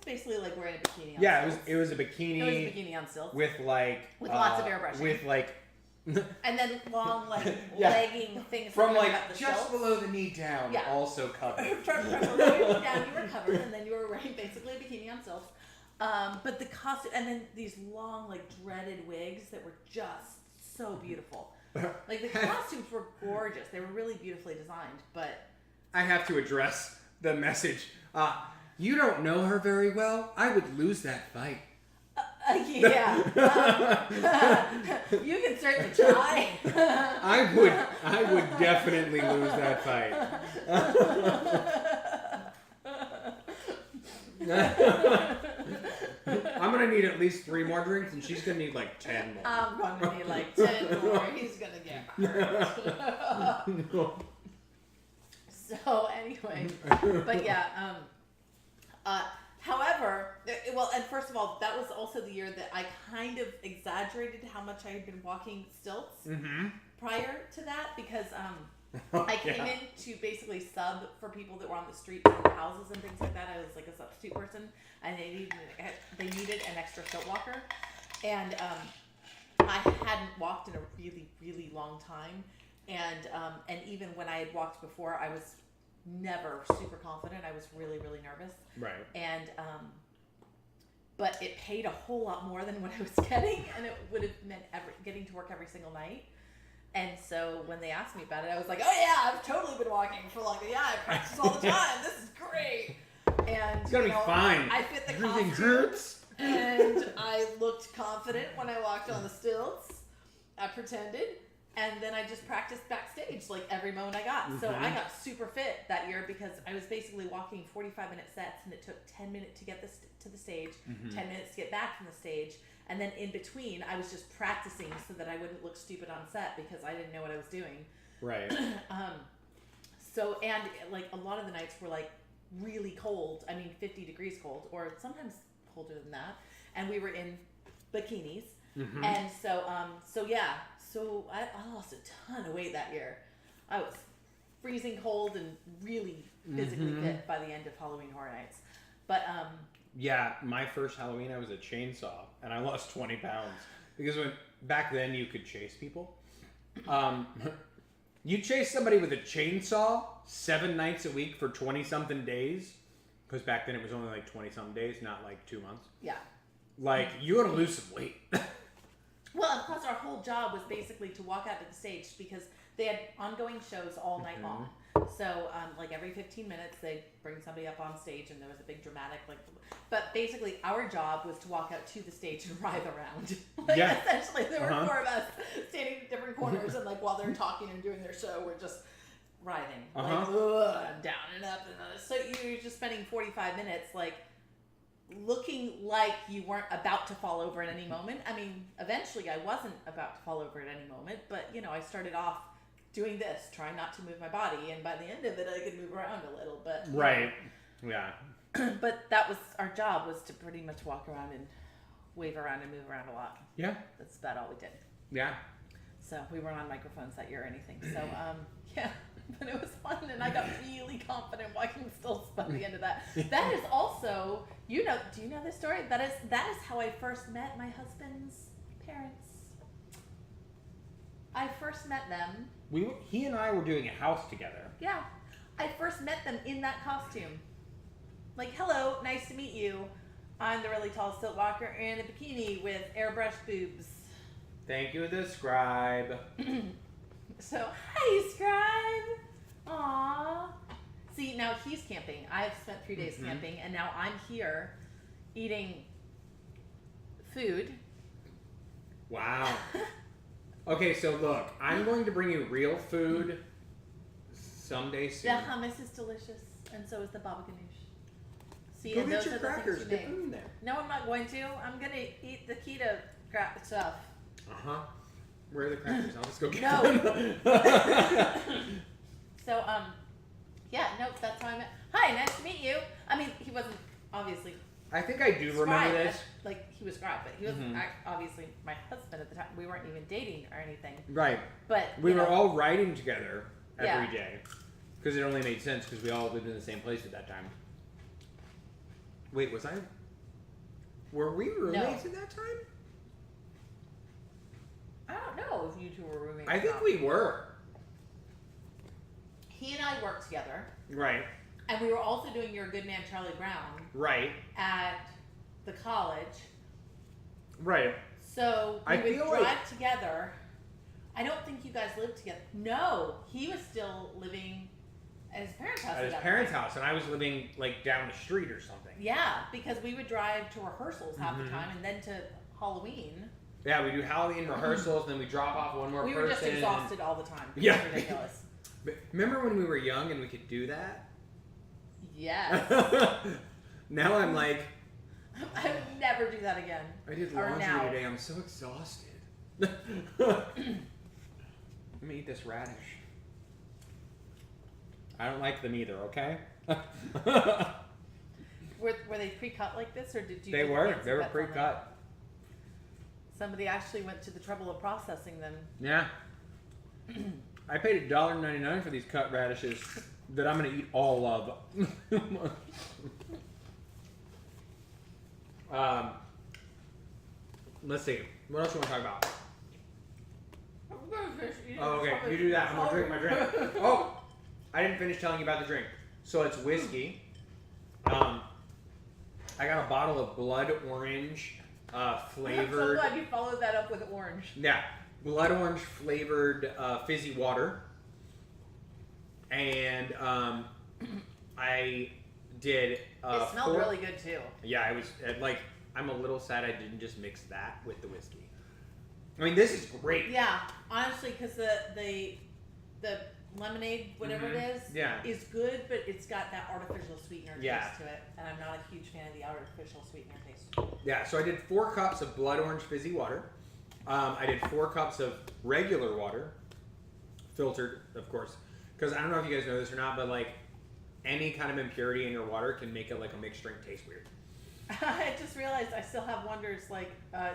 basically like wearing a bikini on stilts. It was a bikini. It was a bikini on stilts. With lots of airbrushing. With like. And then long, legging things. From like the just stilts. below the knee down, also covered. From below the knee down, you were covered, and then you were wearing basically a bikini on stilts. But the costume, and then these long, like dreaded wigs that were just so beautiful. Like the costumes were gorgeous. They were really beautifully designed, but I have to address the message. You don't know her very well. I would lose that fight. Yeah. You can certainly try. I would definitely lose that fight. I'm gonna need at least 3 more drinks, and she's gonna need like 10 more. I'm gonna need like 10 more. He's gonna get hurt. So anyway, but yeah. However, well, and first of all, that was also the year that I kind of exaggerated how much I had been walking stilts prior to that because I came in to basically sub for people that were on the street in houses and things like that. I was like a substitute person, and they needed an extra stilt walker, and I hadn't walked in a really, really long time, and even when I had walked before, I was never super confident. I was really, really nervous. Right. And but it paid a whole lot more than what I was getting, and it would have meant getting to work every single night. And so when they asked me about it, I was like, "Oh yeah, I've totally been walking for I practice all the time. This is great." And it's gonna be fine. I fit the Everything costume, hurts. and I looked confident when I walked on the stilts. I pretended. And then I just practiced backstage like every moment I got. So I got super fit that year because I was basically walking 45-minute sets, and it took 10 minutes to get to the stage, 10 minutes to get back from the stage. And then in between, I was just practicing so that I wouldn't look stupid on set because I didn't know what I was doing. Right. So, and like a lot of the nights were like really cold. I mean, 50 degrees cold, or sometimes colder than that. And we were in bikinis. And so, So I lost a ton of weight that year. I was freezing cold and really physically fit by the end of Halloween Horror Nights. But yeah, my first Halloween I was a chainsaw, and I lost 20 pounds because back then you could chase people. You chase somebody with a chainsaw 7 nights a week for 20-something days, because back then it was only like 20-something days, not like 2 months. Yeah. Like, you gotta lose some weight. Well, and plus our whole job was basically to walk out to the stage because they had ongoing shows all night long. So, like every 15 minutes, they'd bring somebody up on stage, and there was a big dramatic, but basically our job was to walk out to the stage and writhe around. Essentially, there were 4 of us standing in different corners, and while they're talking and doing their show, we're just writhing, down and up, and so you're just spending 45 minutes, looking like you weren't about to fall over at any moment. I mean, eventually I wasn't about to fall over at any moment, but I started off doing this, trying not to move my body, and by the end of it I could move around a little, but right. Yeah. But that was our job, was to pretty much walk around and wave around and move around a lot. Yeah. That's about all we did. Yeah. So we weren't on microphones that year or anything. So yeah, but it was fun, and I got really confident walking stilts by the end of that. That is also, do you know this story? That is how I first met my husband's parents. I first met them. He and I were doing a house together. Yeah. I first met them in that costume. Like, hello, nice to meet you. I'm the really tall stilt walker in a bikini with airbrushed boobs. Thank you, the scribe. So, hi, scribe. Aww. See, now he's camping. I've spent 3 days camping, and now I'm here eating food. Wow. Okay, so look, I'm going to bring you real food someday soon. The hummus is delicious, and so is the baba ganoush. See, Go and get those your are the crackers. things you Dip make. them in there. No, I'm not going to. I'm going to eat the keto stuff. Where are the crackers? I'll just go get No. them. So, yeah, nope, that's how I met. Hi, nice to meet you. I mean, he wasn't obviously I think I do remember scribe, this. like he was scribe, but he wasn't obviously my husband at the time. We weren't even dating or anything. Right. But We were all riding together every Yeah. day. Because it only made sense because we all lived in the same place at that time. Wait, were we roommates at that time? I don't know if you two were roommates. I or think not. we were. He and I worked together, Right. and we were also doing Your Good Man Charlie Brown Right. at the college. Right. So I we would feel drive like- together. I don't think you guys lived together. No, he was still living at his parents' house. At his that parents' point. house, and I was living like down the street or something. Yeah, because we would drive to rehearsals half the Mhm. time, and then to Halloween. Yeah, we do Halloween rehearsals, then we drop off one more We person. were just exhausted all the time. It Yeah. was ridiculous. But remember when we were young and we could do that? Yes. Now I'm like, I would never do that again. I did Or laundry now. today. I'm so exhausted. Let me eat this radish. I don't like them either. Okay. Were they pre-cut like this, or did you? They do the were. fancy They were cuts on them? pre-cut. Somebody actually went to the trouble of processing them. Yeah. I paid $1.99 for these cut radishes that I'm gonna eat all of. Let's see. What else you want to talk about? Oh, okay. You do that. I'm gonna drink my drink. Oh, I didn't finish telling you about the drink. So it's whiskey. I got a bottle of blood orange flavored. I'm so glad you followed that up with orange. Yeah, blood orange flavored fizzy water. And I did. It smelled really good too. Yeah, I was like, I'm a little sad I didn't just mix that with the whiskey. I mean, this is great. Yeah, honestly, because the lemonade, whatever it is, Yeah. is good, but it's got that artificial sweetener Yeah. taste to it, and I'm not a huge fan of the artificial sweetener taste. Yeah, so I did 4 cups of blood orange fizzy water. I did 4 cups of regular water, filtered, of course. Because I don't know if you guys know this or not, but like any kind of impurity in your water can make it like a mixed drink taste weird. I just realized I still have Wonders like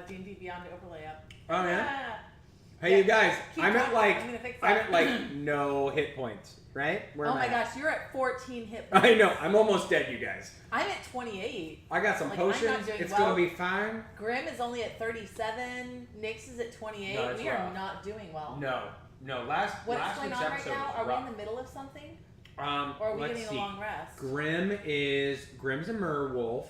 D&D Beyond overlay up. Oh yeah. Ah. Hey, Yeah, you guys, keep I'm at talking. like I'm gonna fix I'm that. at like no hit points, right? Where Oh am my I at? gosh, you're at 14 hit points. I know, I'm almost dead, you guys. I'm at 28. I got some Like, I'm not potions. doing It's well. gonna be fine. Grim is only at 37. Nyx is at 28. No, it's we are rough. not doing well. No. Last What's last going week's on right episode now? was Are we rough. in the middle of something? Or are we Let's getting see. a long rest? Grim's a merwolf.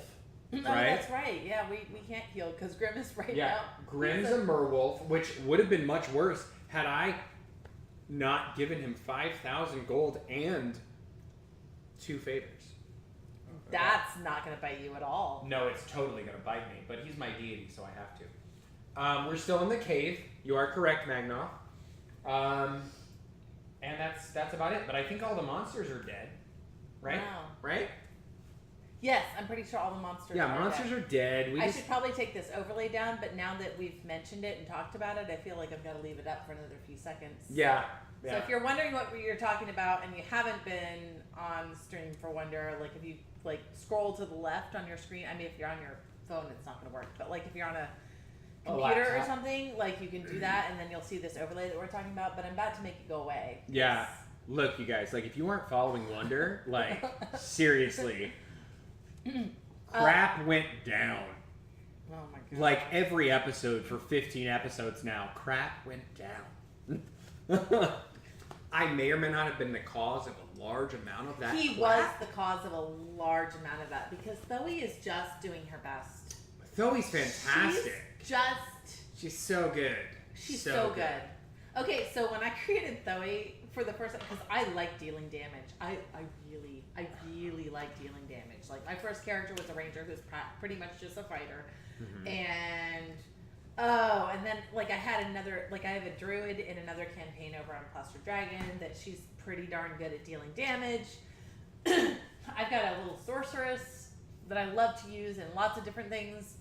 Oh, right? that's right. Yeah, we can't heal because Grim is right Yeah, now. Grim's he's a merwolf, which would have been much worse had I not given him 5,000 gold and 2 favors. That's not going to bite you at all. No, it's totally gonna bite me, but he's my deity, so I have to. We're still in the cave. You are correct, Magnoff. And that's about it. But I think all the monsters are dead, right? Wow. Right? Yes, I'm pretty sure all the monsters Yeah, are monsters dead. are dead. I should probably take this overlay down, but now that we've mentioned it and talked about it, I feel like I've got to leave it up for another few seconds. Yeah. So if you're wondering what you're talking about and you haven't been on stream for Wonder, like if you like scroll to the left on your screen, I mean if you're on your phone it's not going to work, but like if you're on a computer or laptop. something, like you can do that and then you'll see this overlay that we're talking about, but I'm about to make it go away. Yeah. Look, you guys, like if you weren't following Wonder, like seriously, crap went down. Oh my god. Like every episode for 15 episodes now, crap went down. I may or may not have been the cause of a large amount of that. He was the cause of a large amount of that because Zoe is just doing her best. Zoe's fantastic. She's so good. She's so good. Okay, so when I created Zoe for the first time, because I like dealing damage. I really like dealing damage. Like my first character was a ranger who's pretty much just a fighter. Mm-hmm. And then like I have a druid in another campaign over on Cluster Dragon that she's pretty darn good at dealing damage. I've got a little sorceress that I love to use in lots of different things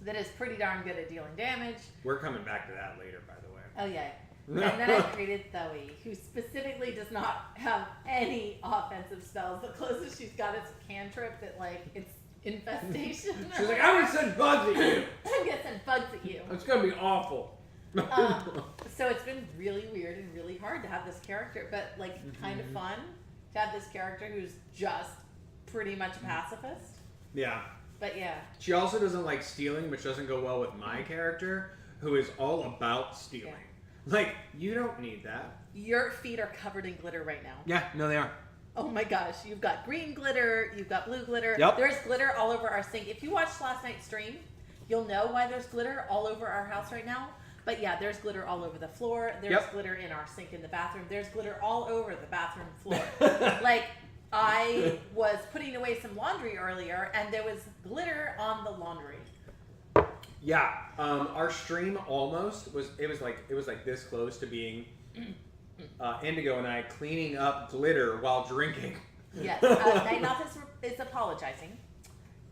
that is pretty darn good at dealing damage. We're coming back to that later, by the way. Oh yeah. And then I created Zoe, who specifically does not have any offensive spells. The closest she's got is a cantrip that like it's infestation. She's like, I'm gonna send bugs at you. I'm gonna send bugs at you. It's gonna be awful. So it's been really weird and really hard to have this character, but like kind of fun to have this character who's just pretty much a pacifist. Yeah. But yeah. She also doesn't like stealing, which doesn't go well with my character, who is all about stealing. Yeah. Like, you don't need that. Your feet are covered in glitter right now. Yeah, no, they are. Oh my gosh, you've got green glitter, you've got blue glitter. Yep. There's glitter all over our sink. If you watched last night's stream, you'll know why there's glitter all over our house right now. But yeah, there's glitter all over the floor. There's glitter in our sink in the bathroom. There's glitter all over the bathroom floor. Like, I was putting away some laundry earlier, and there was glitter on the laundry. Yeah, our stream almost was like this close to being Indigo and I cleaning up glitter while drinking. Yes, Night Elf is apologizing,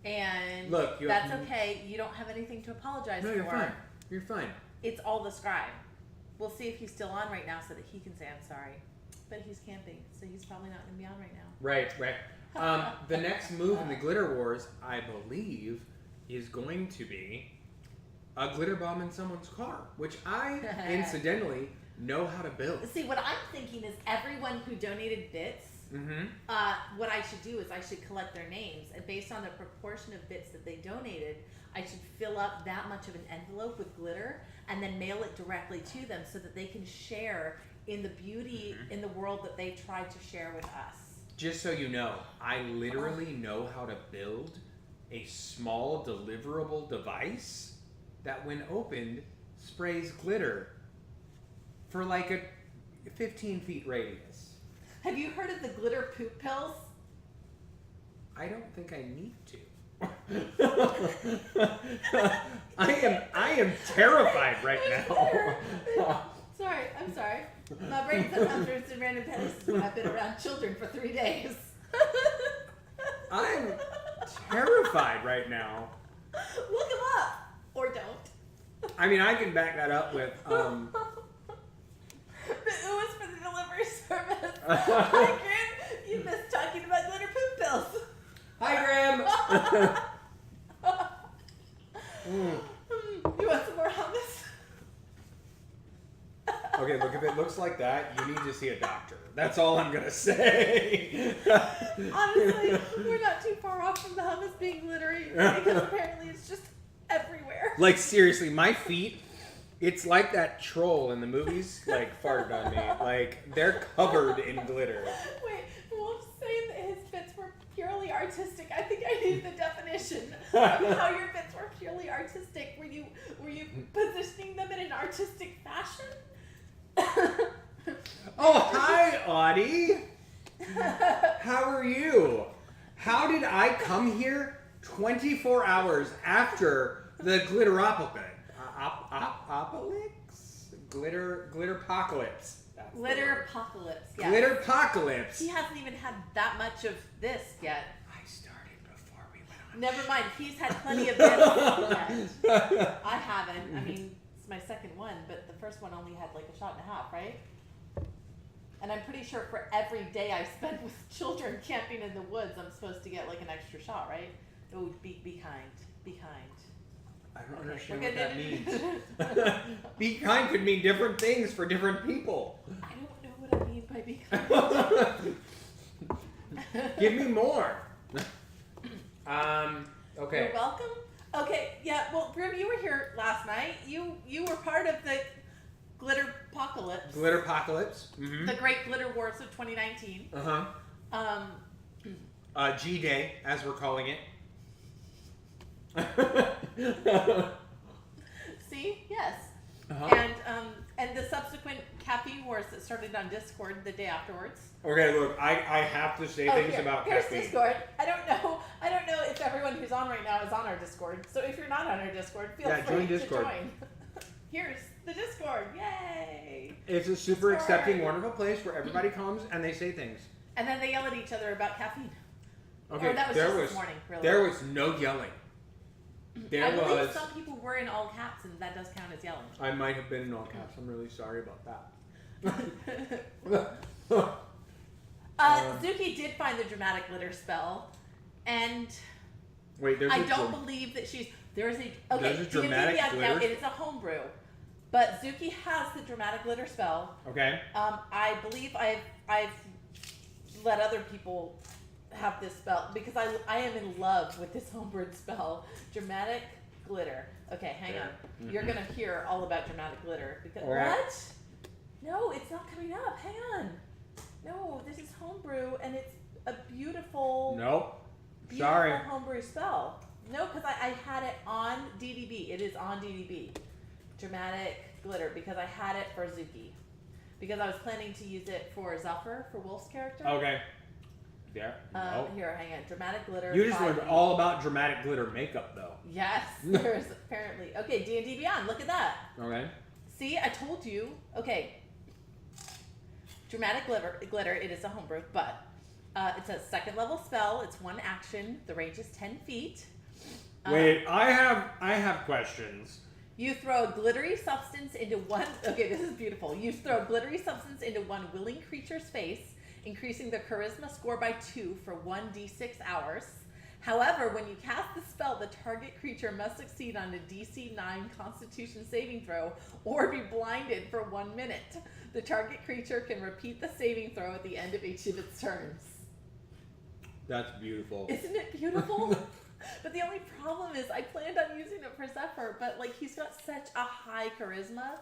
and look, that's okay. You don't have anything to apologize for. No, you're fine. You're fine. It's all the scribe. We'll see if he's still on right now so that he can say I'm sorry. But he's camping, so he's probably not going to be on right now. Right. The next move in the Glitter Wars, I believe, is going to be a glitter bomb in someone's car, which I, incidentally, know how to build. See, what I'm thinking is everyone who donated bits, what I should do is I should collect their names, and based on the proportion of bits that they donated, I should fill up that much of an envelope with glitter and then mail it directly to them so that they can share in the beauty in the world that they tried to share with us. Just so you know, I literally know how to build a small deliverable device that when opened sprays glitter for like a 15 feet radius. Have you heard of the glitter poop pills? I don't think I need to. I am terrified right now. I'm sorry. My brain sometimes goes to random places when I've been around children for 3 days. I'm terrified right now. Look them up, or don't. I mean, I can back that up with. The ooh is for the delivery service. Hi, Grim. You missed talking about glitter poop pills. Hi, Graham. You want some more hummus? Okay, look, if it looks like that, you need to see a doctor. That's all I'm gonna say. Honestly, we're not too far off from the hummus being glittery because apparently it's just everywhere. Like seriously, my feet, it's like that troll in the movies, like farted on me. Like they're covered in glitter. Wait, Wolf's saying that his bits were purely artistic. I think I need the definition of how your bits were purely artistic. Were you positioning them in an artistic fashion? Oh, hi, Audie. How are you? How did I come here 24 hours after the Glitteropolis? Glitterpocalypse. Glitterpocalypse, yeah. Glitterpocalypse. He hasn't even had that much of this yet. I started before we went on. Never mind, he's had plenty of this yet. I haven't. I mean, it's my second one, but the first one only had like a shot and a half, right? And I'm pretty sure for every day I spend with children camping in the woods, I'm supposed to get like an extra shot, right? Oh, be kind. Be kind. I don't understand what that means. Be kind could mean different things for different people. I don't know what it mean by be kind? Give me more. Okay. You're welcome. Okay, yeah. Well, Grim, you were here last night. You were part of the glitter apocalypse. Glitter apocalypse. Mm-hmm. The Great Glitter Wars of 2019. G-Day, as we're calling it. See? Yes. And the subsequent caffeine wars that started on Discord the day afterwards. Okay, look, I have to say things about here's caffeine. Discord. I don't know if everyone who's on right now is on our Discord. So if you're not on our Discord, feel free to join. Here's the Discord. Yay! It's a super accepting, wonderful place where everybody comes and they say things. And then they yell at each other about caffeine. Okay, or that was just this morning, really. There was no yelling. I believe some people were in all caps, and that does count as yelling. I might have been in all caps. I'm really sorry about that. Zuki did find the dramatic glitter spell, and wait, I don't believe that there's a dramatic glitter. It is a homebrew, but Zuki has the dramatic glitter spell. Okay. I believe I've let other people have this spell because I am in love with this homebrewed spell, dramatic glitter. Okay, hang on. Mm-hmm. You're gonna hear all about dramatic glitter because what? No, it's not coming up. Hang on. No, this is homebrew and it's a beautiful. Nope. Beautiful Sorry. homebrew spell. No, because I had it on DDB. It is on DDB. Dramatic glitter because I had it for Zuki. Because I was planning to use it for Zephyr, for Wolf's character. Okay. Yeah. No. Here, hang on. Dramatic glitter. You just learned all about dramatic glitter makeup, though. Yes, there's apparently. Okay, D&D Beyond. Look at that. Okay. See, I told you. Okay. Dramatic glitter. It is a homebrew, but it's a second level spell. It's one action. The range is 10 feet. Wait, I have questions. You throw a glittery substance into one. Okay, this is beautiful. You throw a glittery substance into one willing creature's face, increasing the charisma score by 2 for 1d6 hours. However, when you cast the spell, the target creature must succeed on a DC 9 Constitution saving throw or be blinded for 1 minute. The target creature can repeat the saving throw at the end of each of its turns. That's beautiful. Isn't it beautiful? But the only problem is I planned on using it for Zephyr, but like he's got such a high charisma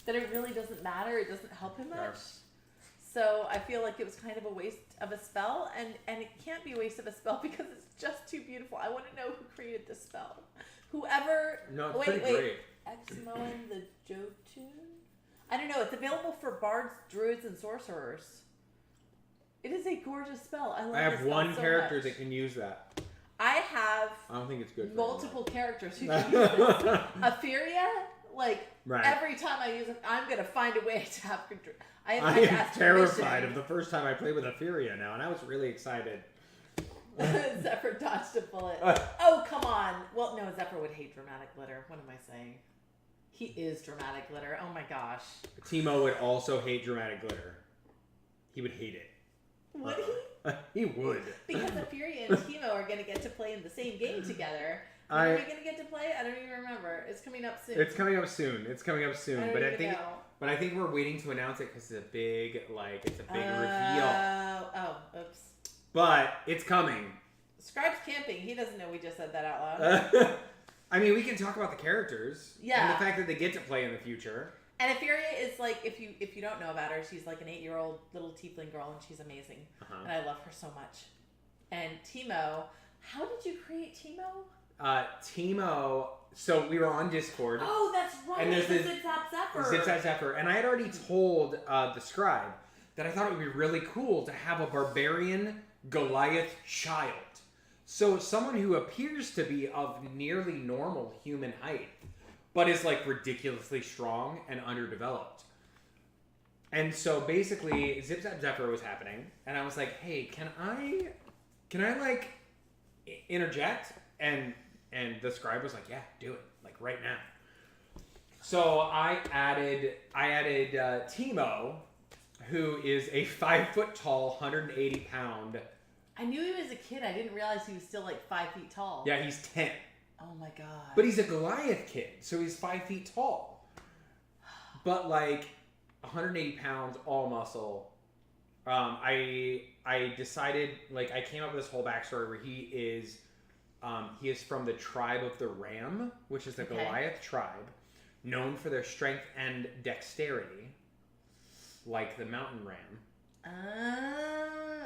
that it really doesn't matter. It doesn't help him much. Yes. So I feel like it was kind of a waste of a spell, and it can't be a waste of a spell because it's just too beautiful. I want to know who created this spell. Whoever. No, it's pretty great. Exmoen the Jotun? I don't know. It's available for bards, druids, and sorcerers. It is a gorgeous spell. I have one character that can use that. I have. I don't think it's good. Multiple characters who can use this. Aphiria, right. Every time I use it, I'm gonna find a way to have. I am terrified of the first time I played with Aphiria now, and I was really excited. Zephyr dodged a bullet. Oh, come on. Well, no, Zephyr would hate dramatic glitter. What am I saying? He is dramatic glitter. Oh my gosh. Timo would also hate dramatic glitter. He would hate it. Would he? He would. Because Aphiria and Timo are going to get to play in the same game together. When are we going to get to play? I don't even remember. It's coming up soon. It's coming up soon. But I think we're waiting to announce it because it's a big reveal. Oh, oops. But it's coming. Scribe's camping. He doesn't know we just said that out loud. I mean, we can talk about the characters. Yeah. And the fact that they get to play in the future. And Aphiria is like, if you don't know about her, she's like an 8-year-old little tiefling girl, and she's amazing. And I love her so much. And Timo, how did you create Timo? Timo, so we were on Discord. Oh, that's right. And there's Zip Zap Zephyr. Zip Zap Zephyr. And I had already told the scribe that I thought it would be really cool to have a barbarian Goliath child. So someone who appears to be of nearly normal human height, but is like ridiculously strong and underdeveloped. And so basically, Zip Zap Zephyr was happening, and I was like, "Hey, can I like interject?" And the scribe was like, "Yeah, do it, like right now." So I added Timo, who is a 5 foot tall, 180 pound. I knew he was a kid. I didn't realize he was still like 5 feet tall. Yeah, he's 10. Oh my god. But he's a Goliath kid, so he's 5 feet tall. But like 180 pounds, all muscle, I decided, like, I came up with this whole backstory where he is from the tribe of the Ram, which is the Goliath tribe, known for their strength and dexterity, like the mountain ram.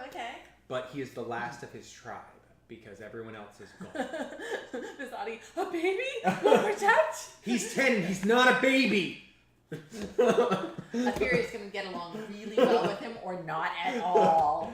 Okay. But he is the last of his tribe because everyone else is gone. Visati, a baby? Will protect? He's 10. He's not a baby. Afuria's gonna get along really well with him, or not at all.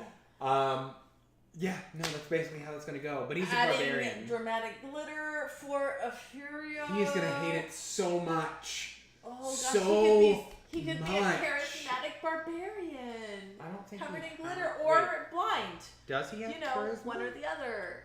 Yeah, no, that's basically how it's gonna go. But he's a Adding barbarian. dramatic glitter for Afuria. He is gonna hate it so much. Oh gosh, so he could be a charismatic barbarian. I don't think covered in glitter or blind. Does he have charisma? One or the other.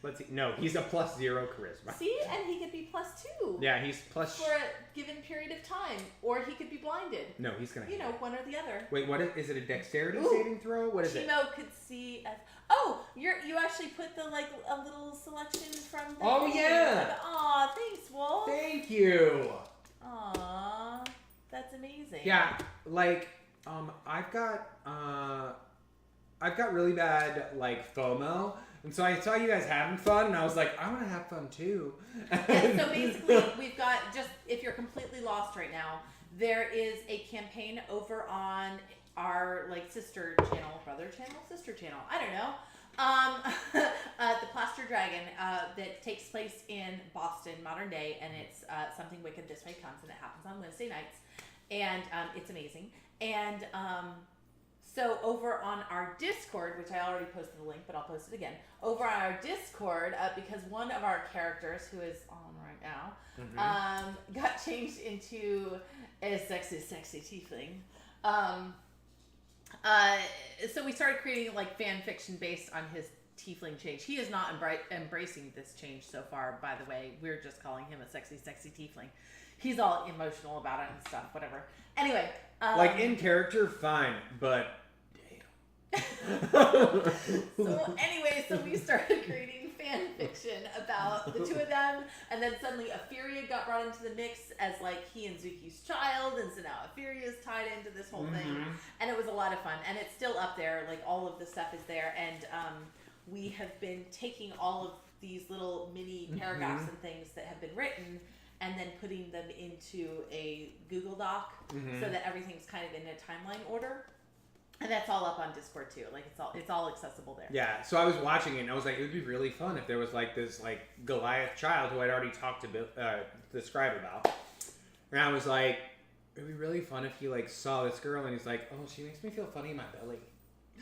Let's see. No, he's a +0 charisma. See, and he could be +2. Yeah, he's plus. For a given period of time, or he could be blinded. No, he's gonna. One or the other. Wait, what is it? A dexterity saving throw? What is it? Timo could see. Oh, you actually put the a little selection from. The Oh thing. yeah. Aw, thanks, Wolf. Thank you. Aw, that's amazing. Yeah, like I've got really bad like FOMO. And so I saw you guys having fun, and I was like, I want to have fun too. And so basically, we've got, just if you're completely lost right now, there is a campaign over on our sister channel, brother channel, sister channel, I don't know. The Plaster Dragon that takes place in Boston, modern day, and it's Something Wicked This Way Comes, and it happens on Wednesday nights, and it's amazing. And so over on our Discord, which I already posted the link, but I'll post it again. Over on our Discord, because one of our characters, who is on right now, got changed into a sexy tiefling. So we started creating fan fiction based on his tiefling change. He is not embracing this change so far, by the way. We're just calling him a sexy tiefling. He's all emotional about it and stuff, whatever. Anyway. In character, fine, but So we started creating fan fiction about the two of them, and then suddenly Afuria got brought into the mix as he and Zuki's child, and so now Afuria is tied into this whole thing, and it was a lot of fun, and it's still up there. All of the stuff is there, and we have been taking all of these little mini paragraphs and things that have been written, and then putting them into a Google Doc so that everything's kind of in a timeline order. And that's all up on Discord too. It's all accessible there. Yeah. So I was watching it and I was like, it would be really fun if there was this Goliath child who I'd already talked to the scribe about. And I was like, it'd be really fun if he saw this girl and he's like, oh, she makes me feel funny in my belly.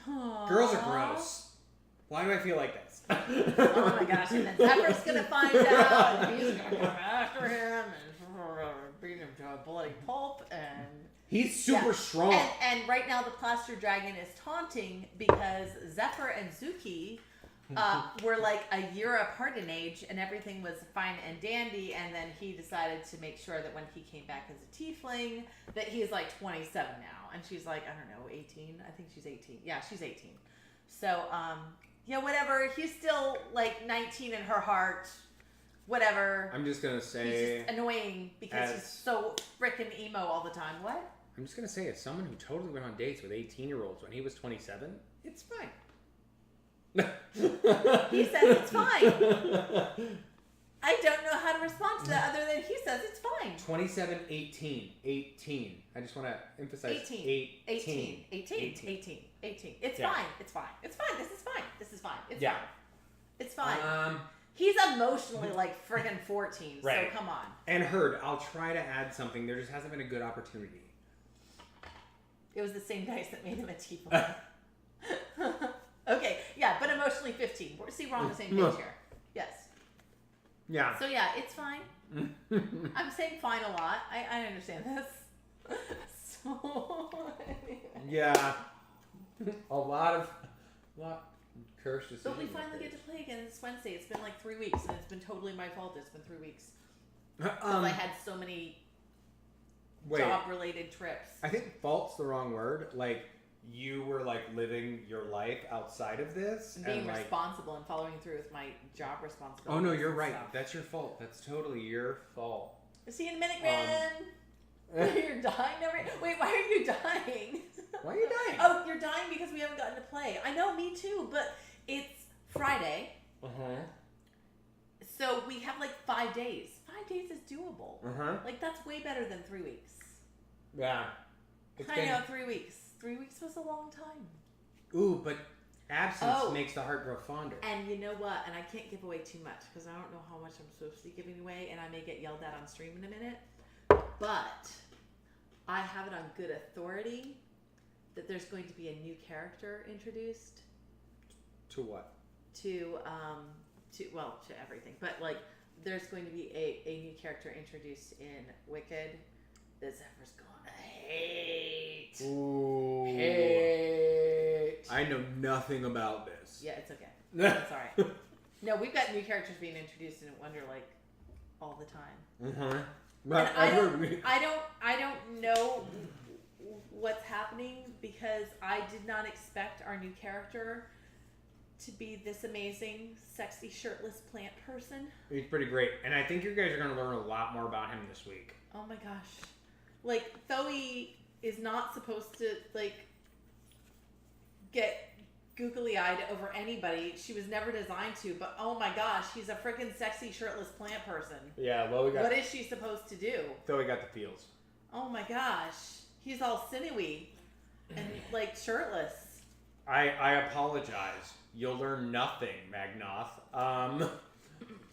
Aww. Girls are gross. Why do I feel like this? Oh my gosh! And then Zephyr's gonna find out, and he's gonna come after him and beat him to a bloody pulp, and he's super strong. And right now the Plaster Dragon is taunting because Zephyr and Zuki were a year apart in age, and everything was fine and dandy, and then he decided to make sure that when he came back as a tiefling, that he's 27 now, and she's I don't know, 18. I think she's 18. Yeah, she's 18. So yeah, whatever. He's still 19 in her heart. Whatever. I'm just gonna say he's just annoying because he's so frickin' emo all the time. What? I'm just gonna say, as someone who totally went on dates with 18-year-olds when he was 27, it's fine. He says it's fine. I don't know how to respond to that other than he says it's fine. 27, 18. I just want to emphasize 18. 18. It's Yeah. fine. It's fine. It's fine. This is fine. This is fine. It's Yeah. fine. It's fine. He's emotionally friggin' 14, Right. so come on. And Heard, I'll try to add something. There just hasn't been a good opportunity. It was the same dice that made him a tiefling. Okay, yeah, but emotionally 15. We're on the same page here. Yes. Yeah. So yeah, it's fine. I'm saying fine a lot. I understand this. So Yeah. A lot curses. But we finally get to play again this Wednesday. It's been 3 weeks, and it's been totally my fault. It's been 3 weeks. Because I had so many job-related trips. I think fault's the wrong word. You were living your life outside of this. And being responsible and following through with my job responsibilities. Oh no, you're right. Stuff. That's your fault. That's totally your fault. See you in a minute, Gran. You're dying already? Wait, why are you dying? Why are you dying? Oh, you're dying because we haven't gotten to play. I know, me too, but it's Friday. Uh-huh. So we have like 5 days. 5 days is doable. Uh-huh. Like, that's way better than 3 weeks. Yeah. I know, 3 weeks. 3 weeks was a long time. Ooh, but absence makes the heart grow fonder. And you know what? And I can't give away too much because I don't know how much I'm supposed to be giving away, and I may get yelled at on stream in a minute. But I have it on good authority that there's going to be a new character introduced. To what? To everything. But like, there's going to be a new character introduced in Wicked that Zephyr's gonna hate. Ooh. Hate. I know nothing about this. Yeah, it's okay. It's alright. No, we've got new characters being introduced in Wonder like all the time. Uh-huh. But I don't know what's happening because I did not expect our new character to be this amazing, sexy, shirtless plant person. He's pretty great. And I think you guys are going to learn a lot more about him this week. Oh my gosh. Like, Thoe is not supposed to, like, get googly-eyed over anybody. She was never designed to, but oh my gosh, he's a freaking sexy, shirtless plant person. Yeah, well, What is she supposed to do? Thoe got the feels. Oh my gosh. He's all sinewy and, like, shirtless. I apologize. You'll learn nothing, Magnoth.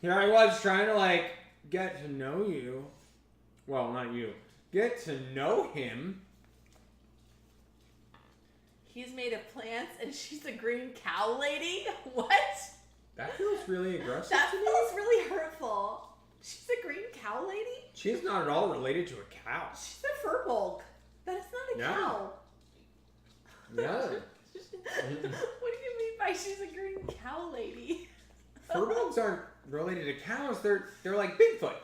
Here I was trying to, like, get to know you. Well, not you. Get to know him. He's made of plants and she's a green cow lady? What? That feels really aggressive That to me. feels really hurtful. She's a green cow lady? She's not at all related to a cow. She's a furbolg. That is not a cow. Yeah. What do you mean by she's a green cow lady? Furbolgs aren't related to cows. They're like Bigfoot.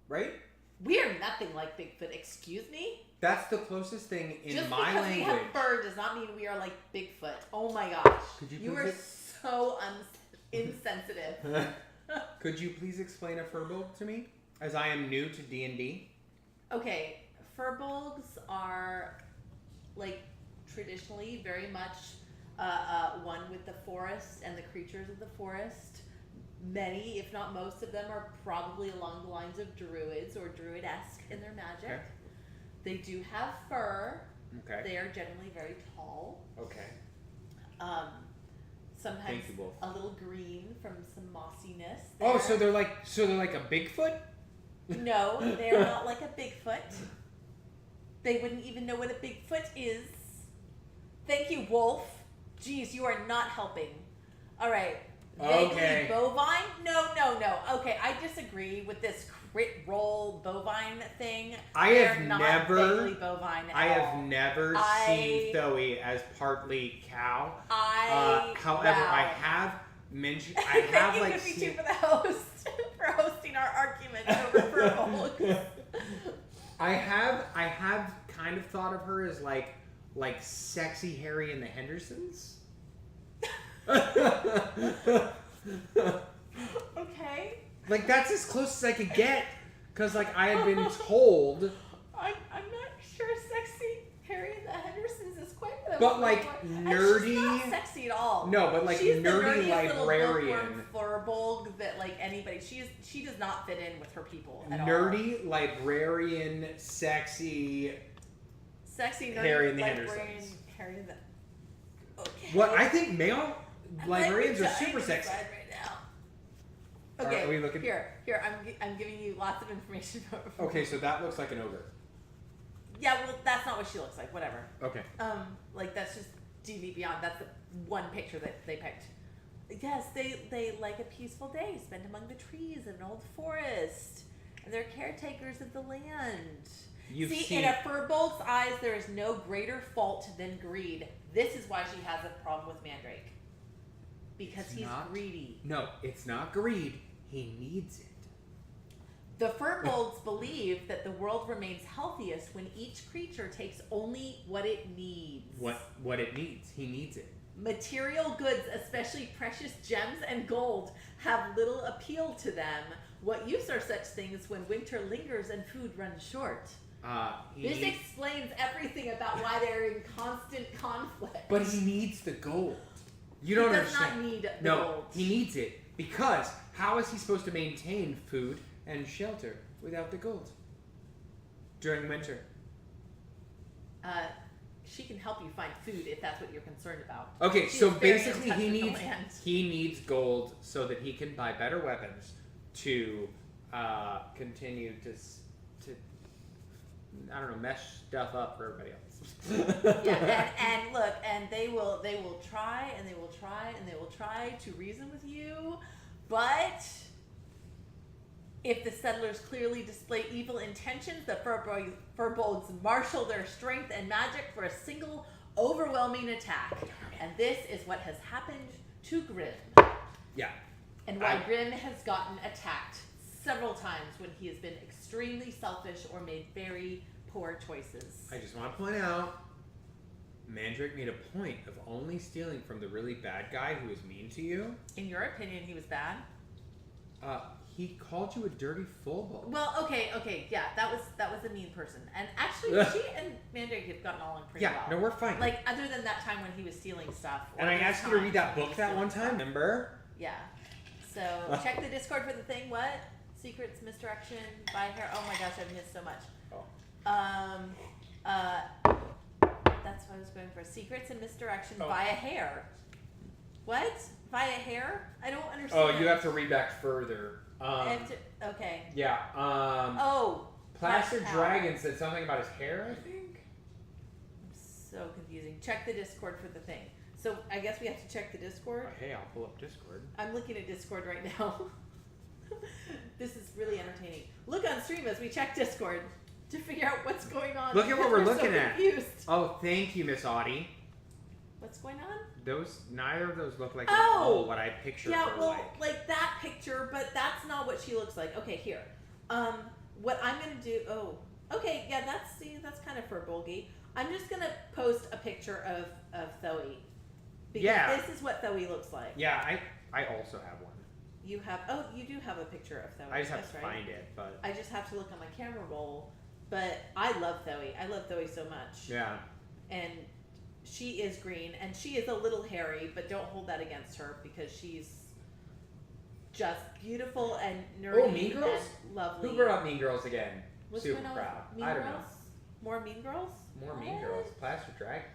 Right? We are nothing like Bigfoot. Excuse me? That's the closest thing in Just my because language. we have fur does not mean we are like Bigfoot. Oh my gosh. Could you You please are so insensitive. Could you please explain a furbolg to me, as I am new to D&D? Okay, furbolgs are like traditionally very much one with the forest and the creatures of the forest. Many, if not most of them, are probably along the lines of druids or druid-esque in their magic. Okay. They do have fur. Okay. They are generally very tall. Okay. Sometimes Thank you both. a little green from some mossiness. Oh, there. so they're like a Bigfoot? No, they're not like a Bigfoot. They wouldn't even know what a Bigfoot is. Thank you, Wolf. Jeez, you are not helping. All right. Okay. Vaguely bovine? No. Okay, I disagree with this crit roll bovine thing. I They're have not never. vaguely bovine at I all. have never seen Thoe as partly cow. However, wow. I have mentioned. I have Thank like you, seen. for the host for hosting our argument over furbolgs. I have kind of thought of her as like sexy Harry and the Hendersons. Okay. Like that's as close as I could get, cause like I had been told. I'm not sure sexy Harry and the Hendersons is quite the. But like and nerdy. she's not sexy at all. No, but like she's nerdy the nerdiest librarian. little furbolg that like anybody. She does not fit in with her people at all. Nerdy librarian, sexy. Sexy nerdy Harry and the librarian Hendersons. Harry and the. Okay. What I think male I'm librarians are dying super sexy. inside right now. Okay, Are we looking? here. I'm giving you lots of information about. Okay, so that looks like an ogre. Yeah, well, that's not what she looks like. Whatever. Okay. Like that's just D&D Beyond. That's the one picture that they picked. Yes, they like a peaceful day spent among the trees in an old forest, and they're caretakers of the land. You've See, seen in a furbolg's eyes, there is no greater fault than greed. This is why she has a problem with Mandrake. Because It's he's not. greedy. No, it's not greed. He needs it. The furbolgs believe that the world remains healthiest when each creature takes only what it needs. What it needs. He needs it. Material goods, especially precious gems and gold, have little appeal to them. What use are such things when winter lingers and food runs short? This explains everything about why they're in constant conflict. But he needs the gold. You don't understand. He does not need the gold. No, he needs it because how is he supposed to maintain food and shelter without the gold during winter? She can help you find food if that's what you're concerned about. Okay, She so is very in basically touch with the land. he needs gold so that he can buy better weapons to continue to I don't know, mesh stuff up for everybody else. Yeah, and look, and they will try and they will try and they will try to reason with you, but if the settlers clearly display evil intentions, the Furbolgs marshal their strength and magic for a single overwhelming attack. And this is what has happened to Grimm. Yeah. And why Grimm has gotten attacked several times when he has been extremely selfish or made very poor choices. I just want to point out, Mandrake made a point of only stealing from the really bad guy who was mean to you. In your opinion, he was bad? He called you a dirty fullball. Well, okay, yeah, that was a mean person. And actually, she and Mandrake have gotten along pretty well. Yeah, no, we're fine. Like, other than that time when he was stealing stuff. And I asked you to read that book that one time, remember? Yeah. So, check the Discord for the thing. What? Secrets, misdirection, buy hair. Oh my gosh, I've missed so much. That's what I was going for. Secrets and misdirection via hair. What? Via hair? I don't understand. Oh, you have to read back further. Okay. Yeah. Plaster that's Dragon said something about his hair, I think. So confusing. Check the Discord for the thing. So I guess we have to check the Discord. Hey, I'll pull up Discord. I'm looking at Discord right now. This is really entertaining. Look on stream as we check Discord to figure out what's going on. Look at what we're looking so at. Confused. Oh, thank you, Miss Audie. What's going on? Neither of those look like what I pictured yeah, her well, like that picture, but that's not what she looks like. Okay, here. What I'm gonna do? Oh, okay, yeah, that's kind of Furbolgy. I'm just gonna post a picture of Thoe because this is what Thoe looks like. Yeah, I also have one. You have? Oh, you do have a picture of Thoe. I just have to find it, but I just have to look on my camera roll. But I love Thoe. I love Thoe so much. Yeah. And she is green, and she is a little hairy, but don't hold that against her because she's just beautiful and nerdy and lovely. Who brought up Mean Girls again? What's Super going on proud. with Mean I don't Girls? know. More Mean Girls? More Mean Girls. Plaster Dragon.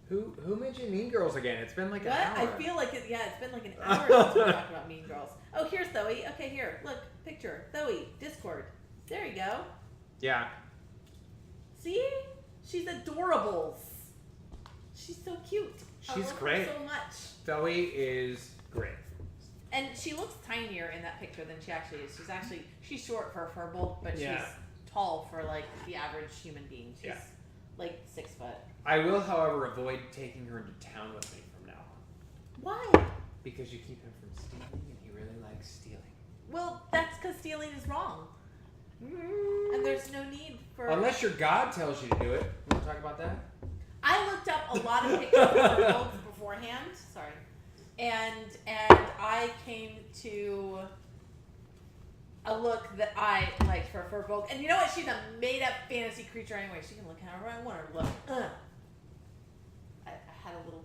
Who mentioned Mean Girls again? It's been like an hour. I feel like it's been like an hour since we talked about Mean Girls. Oh, here's Thoe. Okay, here. Look, picture. Thoe, Discord. There you go. Yeah. See? She's adorables. She's so cute. She's great. Her so much. Thoe is great. And she looks tinier in that picture than she actually is. She's short for a Furbolg, but she's tall for like the average human being. She's like 6 foot. I will, however, avoid taking her into town with me from now on. Why? Because you keep him from stealing, and he really likes stealing. Well, that's because stealing is wrong. And there's no need for... Unless your God tells you to do it. You want to talk about that? I looked up a lot of pictures of Furbolgs beforehand. Sorry. And I came to a look that I liked for a Furbolg. And you know what? She's a made-up fantasy creature anyway. She can look however I want her to look. I had a little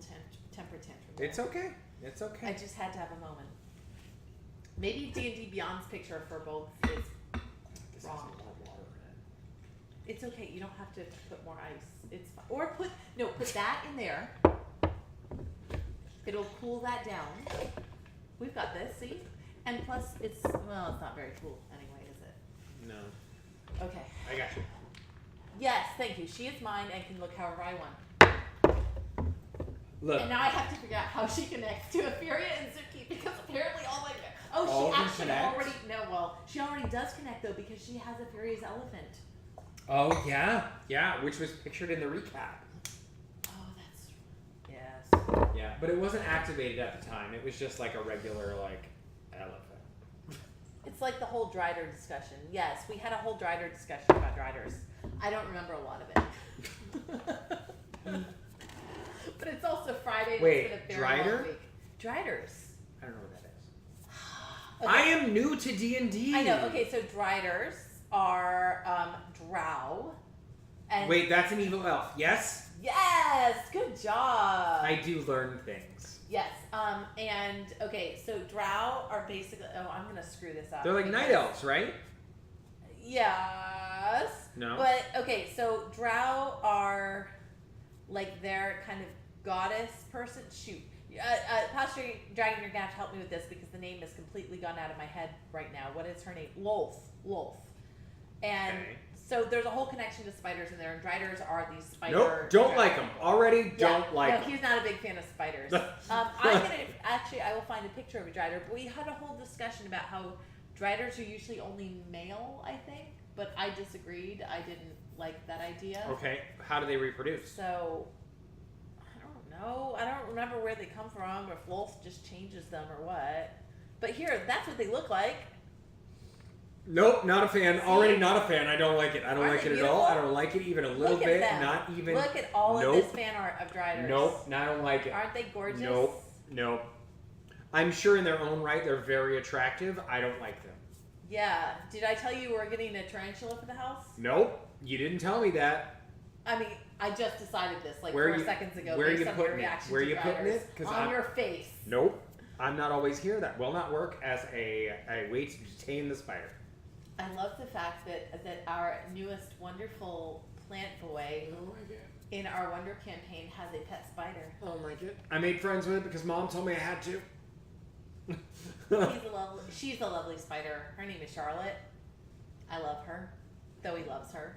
temper tantrum. It's okay. It's okay. I just had to have a moment. Maybe D&D Beyond's picture of Furbolg is wrong. It's okay. You don't have to put more ice. It's fine. Or put that in there. It'll cool that down. We've got this, see? And plus, it's not very cool anyway, is it? No. Okay. I got you. Yes, thank you. She is mine and can look however I want. Look. And now I have to figure out how she connects to Etheria and Zuki because apparently all my... All she actually connect? already... No, well, she already does connect though because she has Etheria's elephant. Oh, yeah. Yeah, which was pictured in the recap. Oh, that's... Yes. Yeah, but it wasn't activated at the time. It was just like a regular, elephant. It's like the whole Drider discussion. Yes, we had a whole Drider discussion about Driders. I don't remember a lot of it. But it's also Friday. Wait, it's been a very long Drider? week. Driders. I don't know what that is. Okay. I am new to D&D. I know. Okay, so Driders are drow. And Wait, that's an evil elf. Yes? yes, good job. I do learn things. Yes. And okay, so drow are basically. Oh, I'm gonna screw this up. They're like night elves, right? Yes. No. But okay, so drow are like their kind of goddess person. Shoot. Pastor Dragon, you're gonna have to help me with this because the name has completely gone out of my head right now. What is her name? Lolth. And Okay. so there's a whole connection to spiders in there, and Driders are these spider. Nope, don't like them. Already don't Yeah, like no, them. he's not a big fan of spiders. I'm gonna actually, I will find a picture of a Drider. But we had a whole discussion about how Driders are usually only male, I think, but I disagreed. I didn't like that idea. Okay, how do they reproduce? So I don't know. I don't remember where they come from, or if Wolf just changes them or what. But here, that's what they look like. Nope, not a fan. See? Already not a fan. I don't like it. I don't Aren't like they it at all. beautiful? I don't like it even a little Look at bit. them. Not even. Look at all Nope. of this fan art of Driders. Nope, I don't like it. Aren't they gorgeous? Nope. I'm sure in their own right they're very attractive. I don't like them. Yeah. Did I tell you we're getting a tarantula for the house? Nope, you didn't tell me that. I mean, I just decided this like Where 4 you- seconds ago where based you on your putting it? reaction Where to you putting Driders. it? 'Cause On I'm- your face. Nope, I'm not always here. That will not work as a way to detain the spider. I love the fact that our newest wonderful plant boy Oh my god. in our Wonder campaign has a pet spider. Oh my god. I made friends with it because mom told me I had to. She's a lovely spider. Her name is Charlotte. I love her, though he loves her.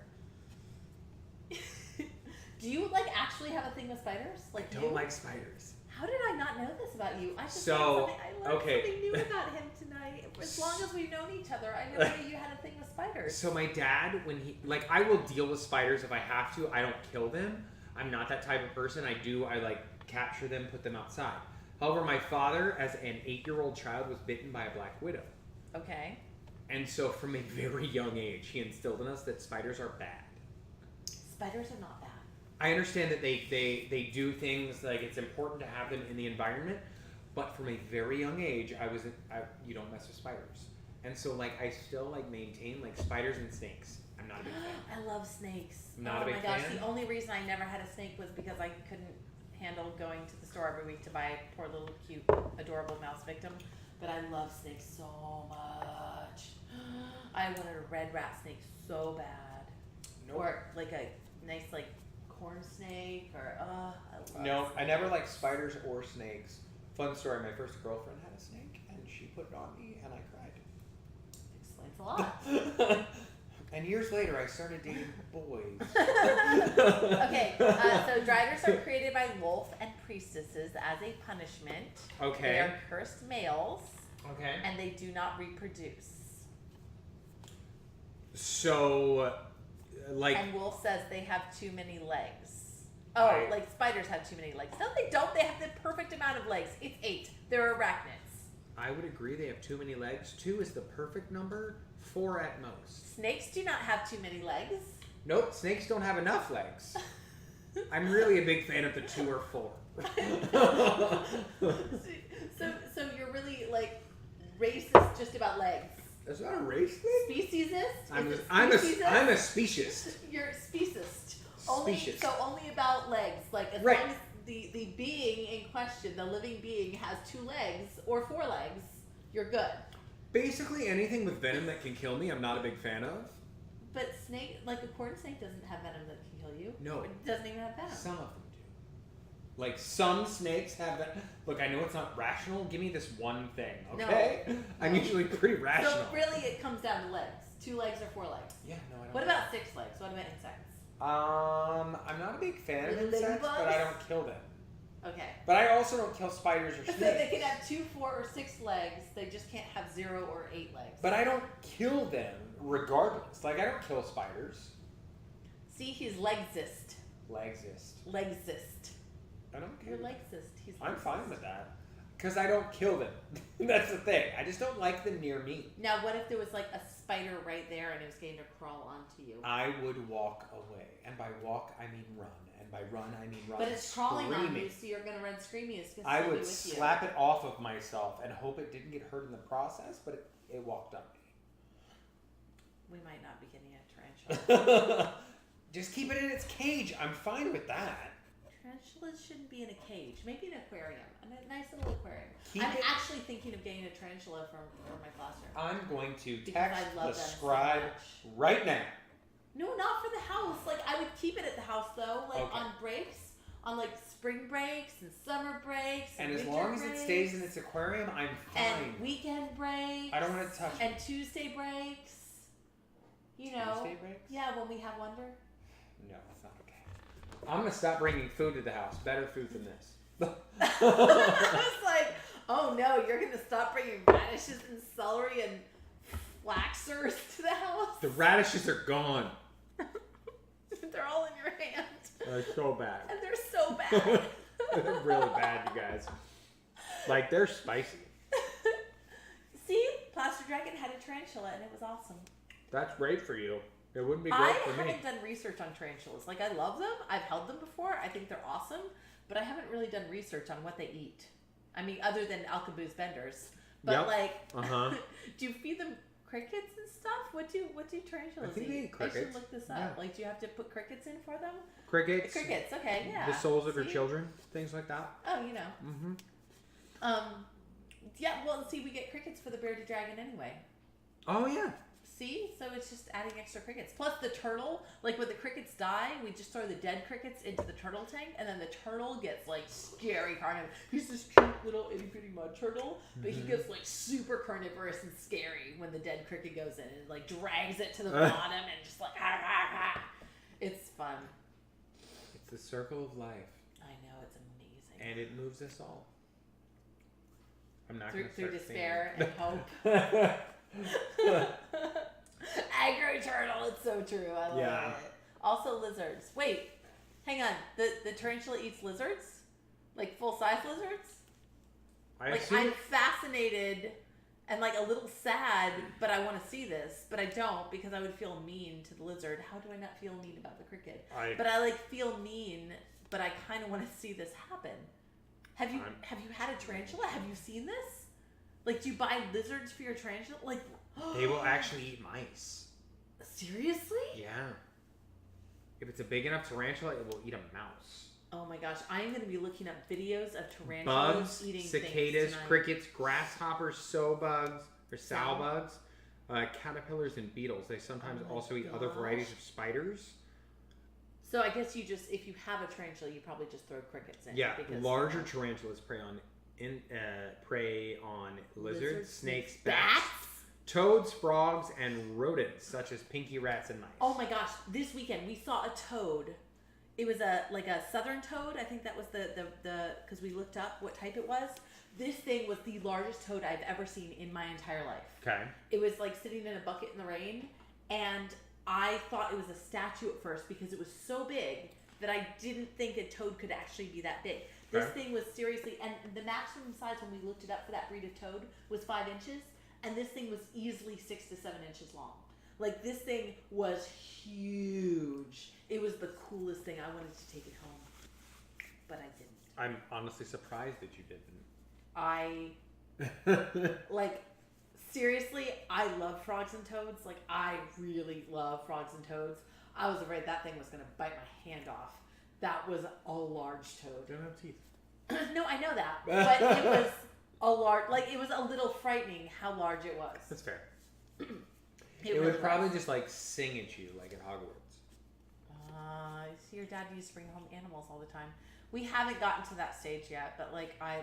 Do you like actually have a thing with spiders? Like I don't like spiders. How did I not know this about you? I just So, learned something, I learned okay. something new about him tonight. As long as we've known each other, I never knew you had a thing with spiders. So my dad, when he I will deal with spiders if I have to. I don't kill them. I'm not that type of person. I like capture them, put them outside. However, my father, as an 8-year-old child, was bitten by a black widow. Okay. And so from a very young age, he instilled in us that spiders are bad. Spiders are not bad. I understand that they do things, like it's important to have them in the environment, but from a very young age, you don't mess with spiders. And so like I still like maintain like spiders and snakes. I'm not a big fan. I love snakes. Not a big Oh my gosh, fan? the only reason I never had a snake was because I couldn't handle going to the store every week to buy a poor little cute adorable mouse victim. But I love snakes so much. I wanted a red rat snake so bad. Nope. Or like a nice like corn snake or I love No, I snakes. never liked spiders or snakes. Fun story, my first girlfriend had a snake and she put it on me and I Explains a lot. cried. And years later I started dating boys. Okay, so Driders are created by wolf and priestesses as a punishment. They Okay. are cursed males, Okay. and they do not reproduce. So like And Wolf says they have too many legs. Oh, Right. like spiders have too many legs. No, they don't. They have the perfect amount of legs. It's 8. They're arachnids. I would agree they have too many legs. 2 is the perfect number, 4 at most. Snakes do not have too many legs. Nope, snakes don't have enough legs. I'm really a big fan of the 2 or 4. So you're really like racist just about legs. Is that a race thing? Speciesist? I'm Is it a speciesist? speciesist. You're speciesist. Only Specious. so only about legs. Like as Right. long as the being in question, the living being, has 2 legs or 4 legs, you're good. Basically anything with venom that can kill me, I'm not a big fan of. But snake, like a corn snake, doesn't have venom that can kill you. No. It doesn't even have venom. Some of them do. Like some snakes have that. Look, I know it's not rational. Give me this one thing, okay? No. I'm usually pretty rational. So really, it comes down to legs. 2 legs or 4 legs. Yeah, no, I don't. What about 6 legs? What about insects? I'm not a big fan of Little insects, but I ladybugs? don't kill them. Okay. But I also don't kill spiders or So snakes. they can have 2, 4, or 6 legs. They just can't have 0 or 8 legs. But I don't kill them regardless. Like I don't kill spiders. See, he's legsist. Legsist. Legsist. I don't care. You're legsist. He's I'm legsist. fine with that. Because I don't kill them. That's the thing. I just don't like them near me. Now, what if there was like a spider right there and it was getting to crawl onto you? I would walk away. And by walk, I mean run. And by run, I mean run. But it's crawling on screaming. you, so you're going to run screaming. It's gonna I still would be with you. slap it off of myself and hope it didn't get hurt in the process, but it walked on me. We might not be getting a tarantula. Just keep it in its cage. I'm fine with that. Tarantulas shouldn't be in a cage. Maybe an aquarium. A nice little aquarium. Keep I'm it- actually thinking of getting a tarantula for my classroom. I'm going to Because text I love the them so scribe much. right now. No, not for the house. Like, I would keep it at the house, though. Like, Okay. on breaks. On, like, spring breaks and summer breaks And as winter long as it breaks, stays in its aquarium, I'm fine. and weekend breaks. I don't want to touch it. And Tuesday breaks. You know. Tuesday breaks? Yeah, when we have wonder. No, it's not okay. I'm going to stop bringing food to the house. Better food than this. I was like, oh no, you're going to stop bringing radishes and celery and flaxers to the house? The radishes are gone. They're all in your hand. They're so bad. And they're so bad. They're really bad, you guys. Like, they're spicy. See? Plaster Dragon had a tarantula and it was awesome. That's great for you. It wouldn't be great I for me. haven't done research on tarantulas. Like, I love them. I've held them before. I think they're awesome. But I haven't really done research on what they eat. I mean, other than Alkaboo's vendors. But, Yep. do you feed them crickets and stuff? What do tarantulas I think eat? they eat I crickets. should look this up. Yeah. Like, do you have to put crickets in for them? Crickets. Crickets, okay, yeah. The souls of your See? children. Things like that. Oh, you know. Mm-hmm. Yeah, well, see, we get crickets for the bearded dragon anyway. Oh, yeah. See? So it's just adding extra crickets. Plus the turtle, like when the crickets die, we just throw the dead crickets into the turtle tank, and then the turtle gets like scary carnivorous. He's this cute little itty bitty mud turtle, but he gets like super carnivorous and scary when the dead cricket goes in and like drags it to the bottom and just like, ah, ah, ah. It's fun. It's the circle of life. I know, it's amazing. And it moves us all. I'm not Through going to start despair singing. and hope. Agro turtle, it's so true. I love Yeah. it. Also lizards. Wait, hang on. The tarantula eats lizards? Like full size lizards? I'm fascinated and like a little sad, but I want to see this, but I don't because I would feel mean to the lizard. How do I not feel mean about the cricket? But I like feel mean, but I kind of want to see this happen. Have you had a tarantula? Have you seen this? Like, do you buy lizards for your tarantula? Like, They will actually eat mice. Seriously? Yeah. If it's a big enough tarantula, it will eat a mouse. Oh my gosh, I'm going to be looking up videos of tarantulas Bugs, eating cicadas, things tonight. crickets, grasshoppers, sow bugs, or sow bugs, caterpillars, and beetles. They sometimes Oh my also eat other gosh. varieties of spiders. So I guess if you have a tarantula, you probably just throw crickets in. Yeah, because, larger tarantulas prey on lizards, snakes, bats, toads, frogs, and rodents such as pinky rats and mice. Oh my gosh, this weekend we saw a toad. It was a southern toad. I think that was the because we looked up what type it was. This thing was the largest toad I've ever seen in my entire life. Okay. It was like sitting in a bucket in the rain, and I thought it was a statue at first because it was so big that I didn't think a toad could actually be that big. This thing was seriously, and the maximum size when we looked it up for that breed of toad was 5 inches, and this thing was easily 6 to 7 inches long. Like, this thing was huge. It was the coolest thing. I wanted to take it home, but I didn't. I'm honestly surprised that you didn't. Like, seriously, I love frogs and toads. Like, I really love frogs and toads. I was afraid that thing was going to bite my hand off. That was a large toad. They don't have teeth. No, I know that. But it was a large, like, it was a little frightening how large it was. That's fair. It It really would probably was. just like sing at you like at Hogwarts. See, your dad used to bring home animals all the time. We haven't gotten to that stage yet, but like I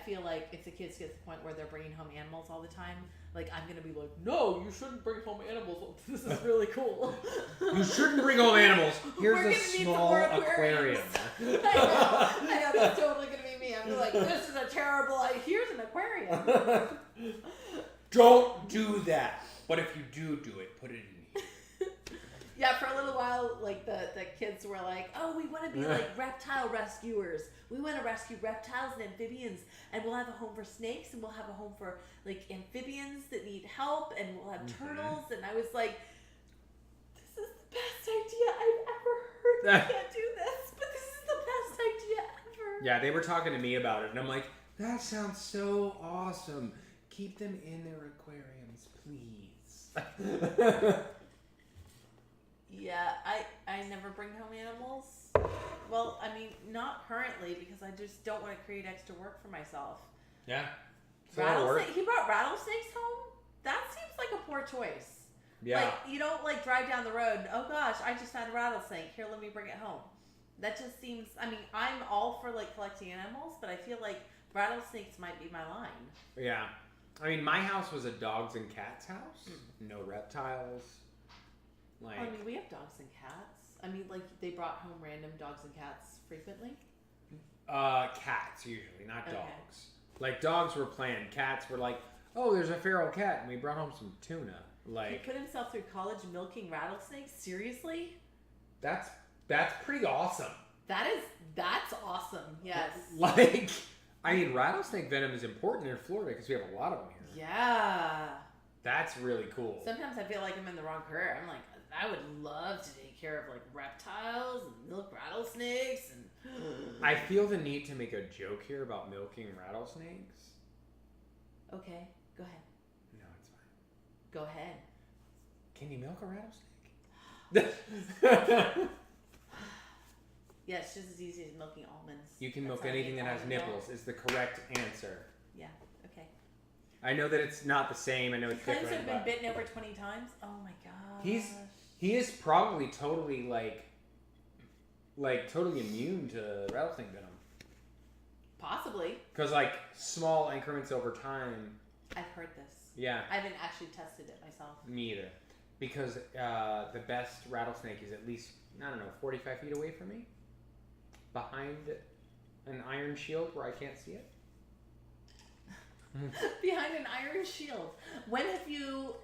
feel like if the kids get to the point where they're bringing home animals all the time, like I'm gonna be like, no, you shouldn't bring home animals. This is really cool. You shouldn't bring home animals. Here's We're a gonna need some small more aquarium. I know, that's totally gonna be me. I'm just like, this is a terrible. Here's an aquarium. Don't do that. But if you do it, put it in here. Yeah, for a little while, like the kids were like, "Oh, we want to be like reptile rescuers. We want to rescue reptiles and amphibians, and we'll have a home for snakes, and we'll have a home for like amphibians that need help, and we'll have turtles." And I was like, "This is the best idea I've ever heard. I can't do this, but this is the best idea ever." Yeah, they were talking to me about it, and I'm like, "That sounds so awesome. Keep them in their aquariums, please." Yeah, I never bring home animals. Well, I mean, not currently because I just don't want to create extra work for myself. Yeah. He brought rattlesnakes home? That seems like a poor choice. Yeah. Like, you don't like drive down the road and, oh gosh, I just found a rattlesnake. Here, let me bring it home. That just seems, I mean, I'm all for like collecting animals, but I feel like rattlesnakes might be my line. Yeah. I mean, my house was a dogs and cats house. No reptiles. Like, I mean, we have dogs and cats. I mean, like, they brought home random dogs and cats frequently? Cats usually, not dogs. Like, dogs were planned. Cats were like, oh, there's a feral cat, and we brought home some tuna. Like, he put himself through college milking rattlesnakes? Seriously? That's pretty awesome. That's awesome. Yes. Like, I mean, rattlesnake venom is important in Florida because we have a lot of them here. Yeah. That's really cool. Sometimes I feel like I'm in the wrong career. I'm like, I would love to take care of like reptiles and milk rattlesnakes and. I feel the need to make a joke here about milking rattlesnakes. Okay, go ahead. No, it's fine. Go ahead. Can you milk a rattlesnake? Yeah, it's just as easy as milking almonds. You can milk anything that has nipples is the correct answer. Yeah, okay. I know that it's not the same. I know it's different. Claims have been bitten over 20 times? Oh my god. He is probably totally totally immune to rattlesnake venom. Possibly. Because like small increments over time. I've heard this. Yeah. I haven't actually tested it myself. Me either. Because the best rattlesnake is at least, I don't know, 45 feet away from me. Behind an iron shield where I can't see it. Behind an iron shield. When have you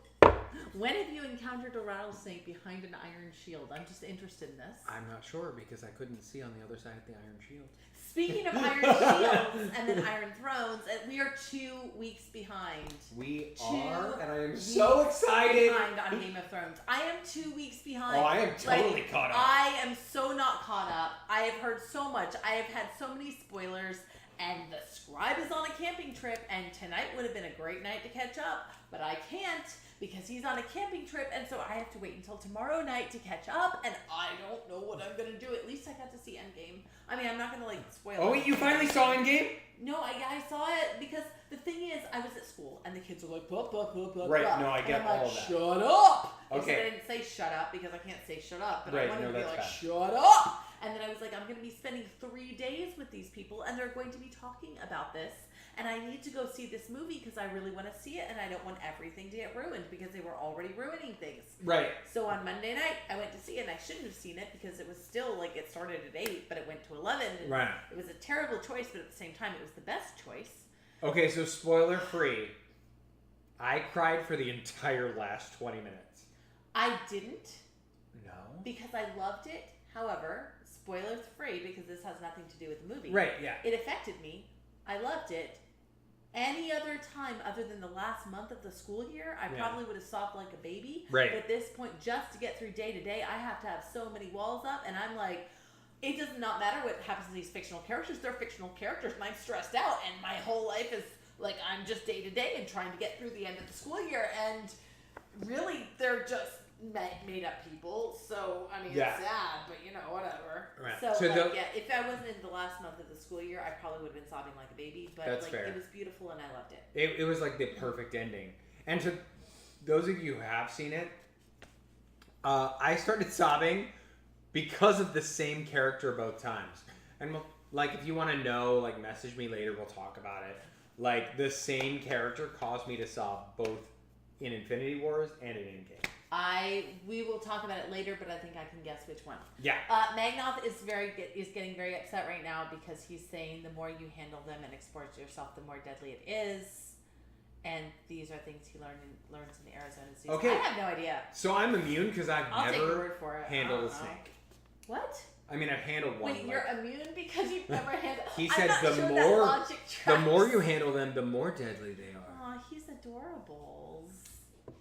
encountered a rattlesnake behind an iron shield? I'm just interested in this. I'm not sure because I couldn't see on the other side of the iron shield. Speaking of iron shields and then iron thrones, we are 2 weeks behind. We are, and I am so excited. Behind on Game of Thrones. I am 2 weeks behind. Oh, I am totally caught up. I am so not caught up. I have heard so much. I have had so many spoilers. And the scribe is on a camping trip, and tonight would have been a great night to catch up, but I can't because he's on a camping trip, and so I have to wait until tomorrow night to catch up, and I don't know what I'm gonna do. At least I got to see Endgame. I mean, I'm not gonna spoil. Oh wait, you finally saw Endgame? No, I saw it because the thing is, I was at school, and the kids were like, blah, blah, blah, blah, right, blah. no, I get and I'm all like, of that. Shut up! Okay. I didn't say shut up because I can't say shut up, but right, I wanted to be like, fine. shut up! And then I was like, I'm going to be spending 3 days with these people, and they're going to be talking about this, and I need to go see this movie because I really want to see it, and I don't want everything to get ruined because they were already ruining things. Right. So on Monday night, I went to see it, and I shouldn't have seen it because it was still, like, it started at 8, but it went to 11. And right. It was a terrible choice, but at the same time, it was the best choice. Okay, so spoiler free. I cried for the entire last 20 minutes. I didn't. No. Because I loved it. However, spoilers free because this has nothing to do with the movie. Right, yeah. It affected me. I loved it. Any other time other than the last month of the school year, I probably would have sobbed like a baby. Right. But at this point, just to get through day to day, I have to have so many walls up, and I'm like, it does not matter what happens to these fictional characters. They're fictional characters, and I'm stressed out, and my whole life is like I'm just day to day and trying to get through the end of the school year, and really, they're just made up people. So I mean, it's sad, but you know, whatever. Right. So if I wasn't in the last month of the school year, I probably would have been sobbing like a baby. But that's like fair. It was beautiful, and I loved it. It was like the perfect ending. And to those of you who have seen it, I started sobbing because of the same character both times. And like, if you want to know, like, message me later. We'll talk about it. Like, the same character caused me to sob both in Infinity Wars and in Endgame. We will talk about it later, but I think I can guess which one. Yeah. Magnoth is getting very upset right now because he's saying the more you handle them and expose yourself, the more deadly it is. And these are things he learns in the Arizona Zoo. Okay. I have no idea. So I'm immune because I've I'll take your never word for it. handled a snake. What? I mean, I've handled one. Wait, you're immune because you've never handled. He I'm said not the sure that more logic the tracks. more you handle them, the more deadly they are. Aw, he's adorable.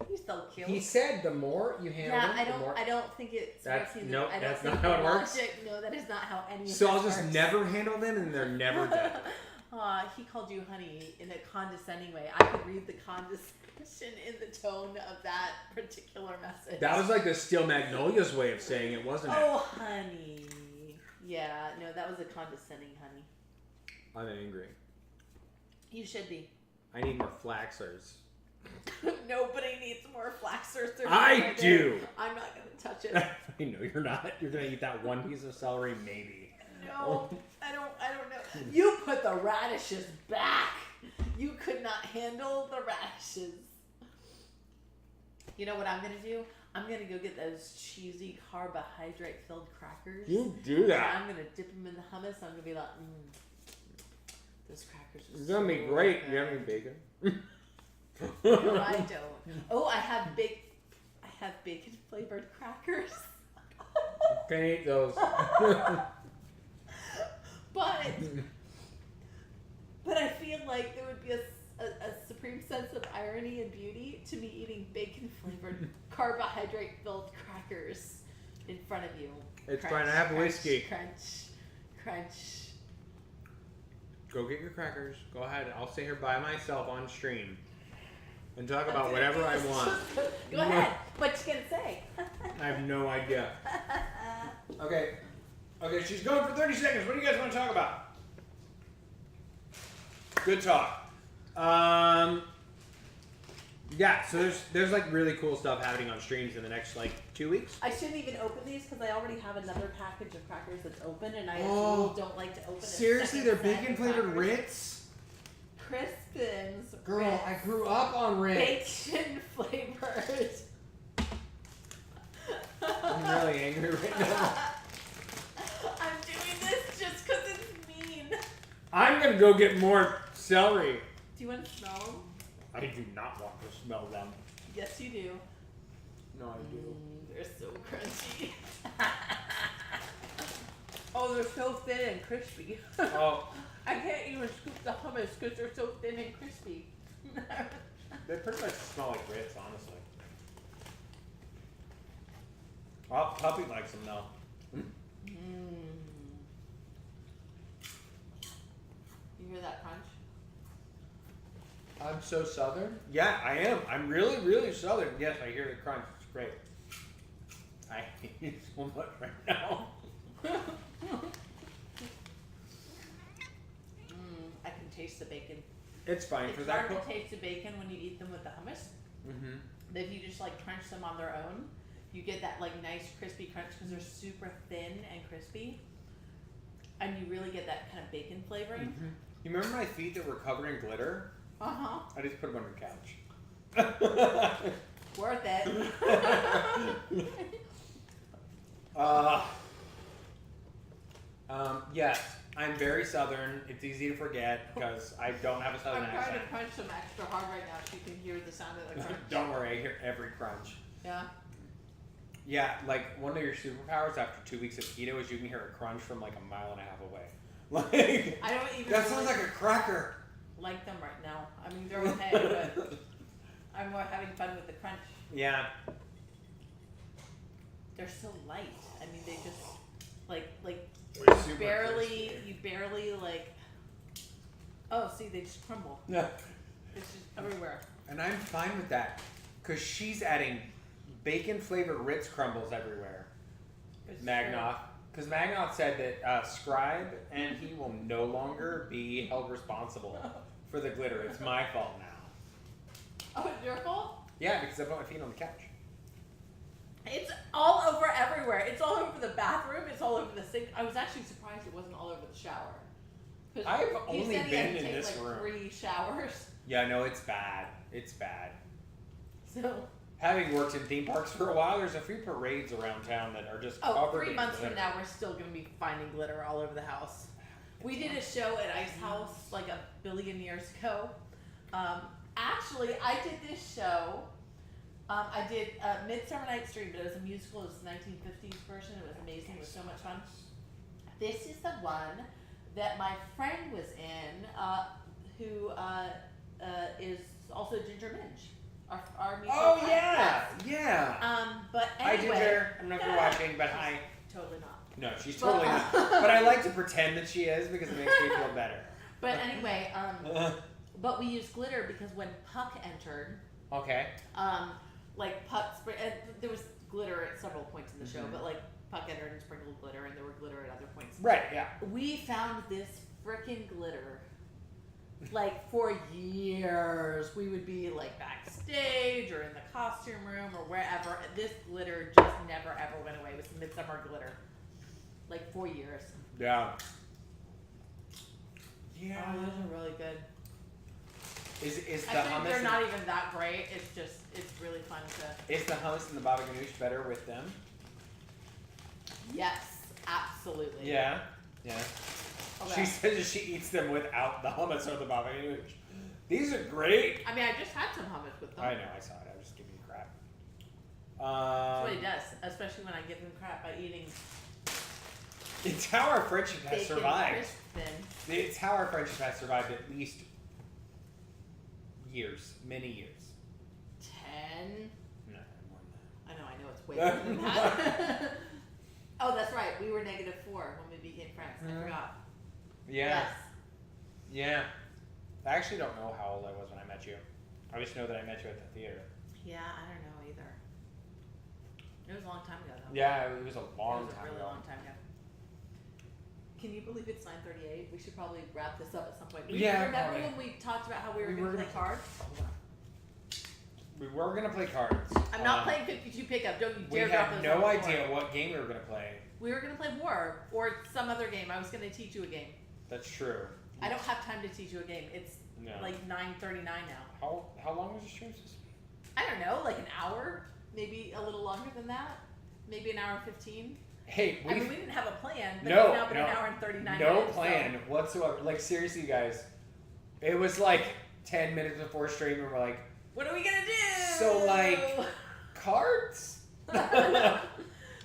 He's so cute. He said the more you handle them, the more. I don't think it's That's- working. nope, I don't that's think not how it works. logic, no, that is not how any of So this I'll just works. never handle them, and they're never deadly. He called you honey in a condescending way. I could read the condescension in the tone of that particular message. That was like the Steel Magnolias way of saying it, wasn't it? Oh, honey. Yeah, no, that was a condescending honey. I'm angry. You should be. I need more flaxers. Nobody needs more flaxers. I do. I'm not going to touch it. I know you're not. You're gonna eat that one piece of celery, maybe. No, I don't know. You put the radishes back. You could not handle the radishes. You know what I'm gonna do? I'm gonna go get those cheesy carbohydrate-filled crackers. You do that. And I'm gonna dip them in the hummus. I'm gonna be like, those crackers are It's gonna be great. good. You have any bacon? No, I don't. Oh, I have bacon flavored crackers. Can eat those. But I feel like there would be a supreme sense of irony and beauty to me eating bacon flavored carbohydrate filled crackers in front of you. It's Crunch, fine. I have crunch, whiskey. Crunch, crunch. Go get your crackers. Go ahead. I'll stay here by myself on stream and talk about whatever I want. Go ahead. What you gonna say? I have no idea. Okay. Okay, she's going for 30 seconds. What do you guys want to talk about? Good talk. Yeah, so there's like really cool stuff happening on streams in the next like 2 weeks. I shouldn't even open these because I already have another package of crackers that's open, and I don't like to open. Seriously, they're bacon flavored Ritz? Crispins. Girl, Ritz. I grew up on Ritz. Bacon flavored. I'm really angry right now. I'm doing this just because it's mean. I'm gonna go get more celery. Do you want to smell them? I do not want to smell them. Yes, you do. No, I do. They're so crunchy. Oh, they're so thin and crispy. Oh, I can't even scoop the hummus because they're so thin and crispy. they pretty much smell like Ritz, honestly. Oh, Puppy likes them though. You hear that crunch? I'm so southern. Yeah, I am. I'm really, really southern. Yes, I hear the crunch. It's great. I hate it so much right now. I can taste the bacon. It's fine It's because hard to taste the bacon when you eat them with the hummus. Mm-hmm. But if you just like crunch them on their own, you get that like nice crispy crunch because they're super thin and crispy, and you really get that kind of bacon flavoring. Mm-hmm. You remember my feet that were covered in glitter? Uh-huh. I just put them on the couch. Worth it. Yes, I'm very southern. It's easy to forget because I don't have a southern I'm trying accent. to crunch them extra hard right now so you can hear the sound of the crunch. Don't worry, I hear every crunch. Yeah. Yeah, like one of your superpowers after 2 weeks of keto is you can hear a crunch from like a mile and a half away. Like I don't even that sounds really like a cracker. like them right now. I mean, they're okay, but I'm more having fun with the crunch. Yeah. They're so light. I mean, they just like Super barely. crispy. You barely like. Oh, see, they just crumble. Yeah. It's just everywhere. And I'm fine with that because she's adding bacon flavored Ritz crumbles everywhere. It's Magnoth. Because Magnoth said that Scribe and he will no longer be held responsible for the glitter. It's my fault now. Oh, it's your fault? Yeah, because I put my feet on the couch. It's all over everywhere. It's all over the bathroom. It's all over the sink. I was actually surprised it wasn't all over the shower. 'Cause I've he only said he had been to in take, this like, room. 3 showers. Yeah, no, it's bad. It's bad. So, Having worked in theme parks for a while, there's a few parades around town that are just oh, covered 3 in months glitter. from now, we're still going to be finding glitter all over the house. We did a show at Ice House like a billion years ago. Actually, I did this show. I did a Midsummer Night's Dream, but it was a musical. It was the 1950s version. It was amazing. It was so much fun. This is the one that my friend was in, who is also Ginger Minge. Our mutual friend. yeah, Yes. yeah. But Hi, anyway. Ginger. I don't know if you're watching, but hi. Totally not. No, she's totally not. But I like to pretend that she is because it makes me feel better. But anyway, but we used glitter because when Puck entered, Okay. like Puck, there was glitter at several points in the show, but like Puck entered and sprinkled glitter, and there were glitter at other points. Right, yeah. We found this frickin' glitter. Like for years, we would be like backstage or in the costume room or wherever. This glitter just never ever went away. It was Midsummer glitter, like 4 years. Yeah. Yeah. Oh, those are really good. Is the Actually, hummus? they're not even that great. It's really fun to. Is the hummus and the baba ganoush better with them? Yes, absolutely. Yeah. Yeah. Okay. She says she eats them without the hummus or the baba ganoush. These are great. I mean, I just had some hummus with them. I know, I saw it. I was just giving you crap. That's what he does, especially when I give him crap by eating It's how our friendship has bacon survived. crisp thins. It's how our friendship has survived at least years, many years. 10. No, more than I know it's way more than that. Oh, that's right. We were -4 when we became friends. I forgot. that. Yeah. Yes. Yeah. I actually don't know how old I was when I met you. I just know that I met you at the theater. Yeah, I don't know either. It was a long time ago, though. Yeah, it was a long It was a time really ago. long time ago. Can you believe it's 9:38? We should probably wrap this up at some point. Yeah, Remember probably. when we talked about how we were We going were to play gonna- cards? Hold on. We were gonna play cards. I'm not playing 52 pickup. Don't you We dare drop had those no on the idea floor. what game we were gonna play. We were going to play War or some other game. I was going to teach you a game. That's true. I don't have time to teach you a game. It's No. like 9:39 now. How long was the stream supposed to be? I don't know, like an hour, maybe a little longer than that, maybe an hour and 15. Hey, I mean, we didn't have a plan, but No, it's now been no. an hour and 39 no minutes. plan whatsoever. Like seriously, guys, it was like 10 minutes before stream, and we're like, What are we gonna do? So, like- cards?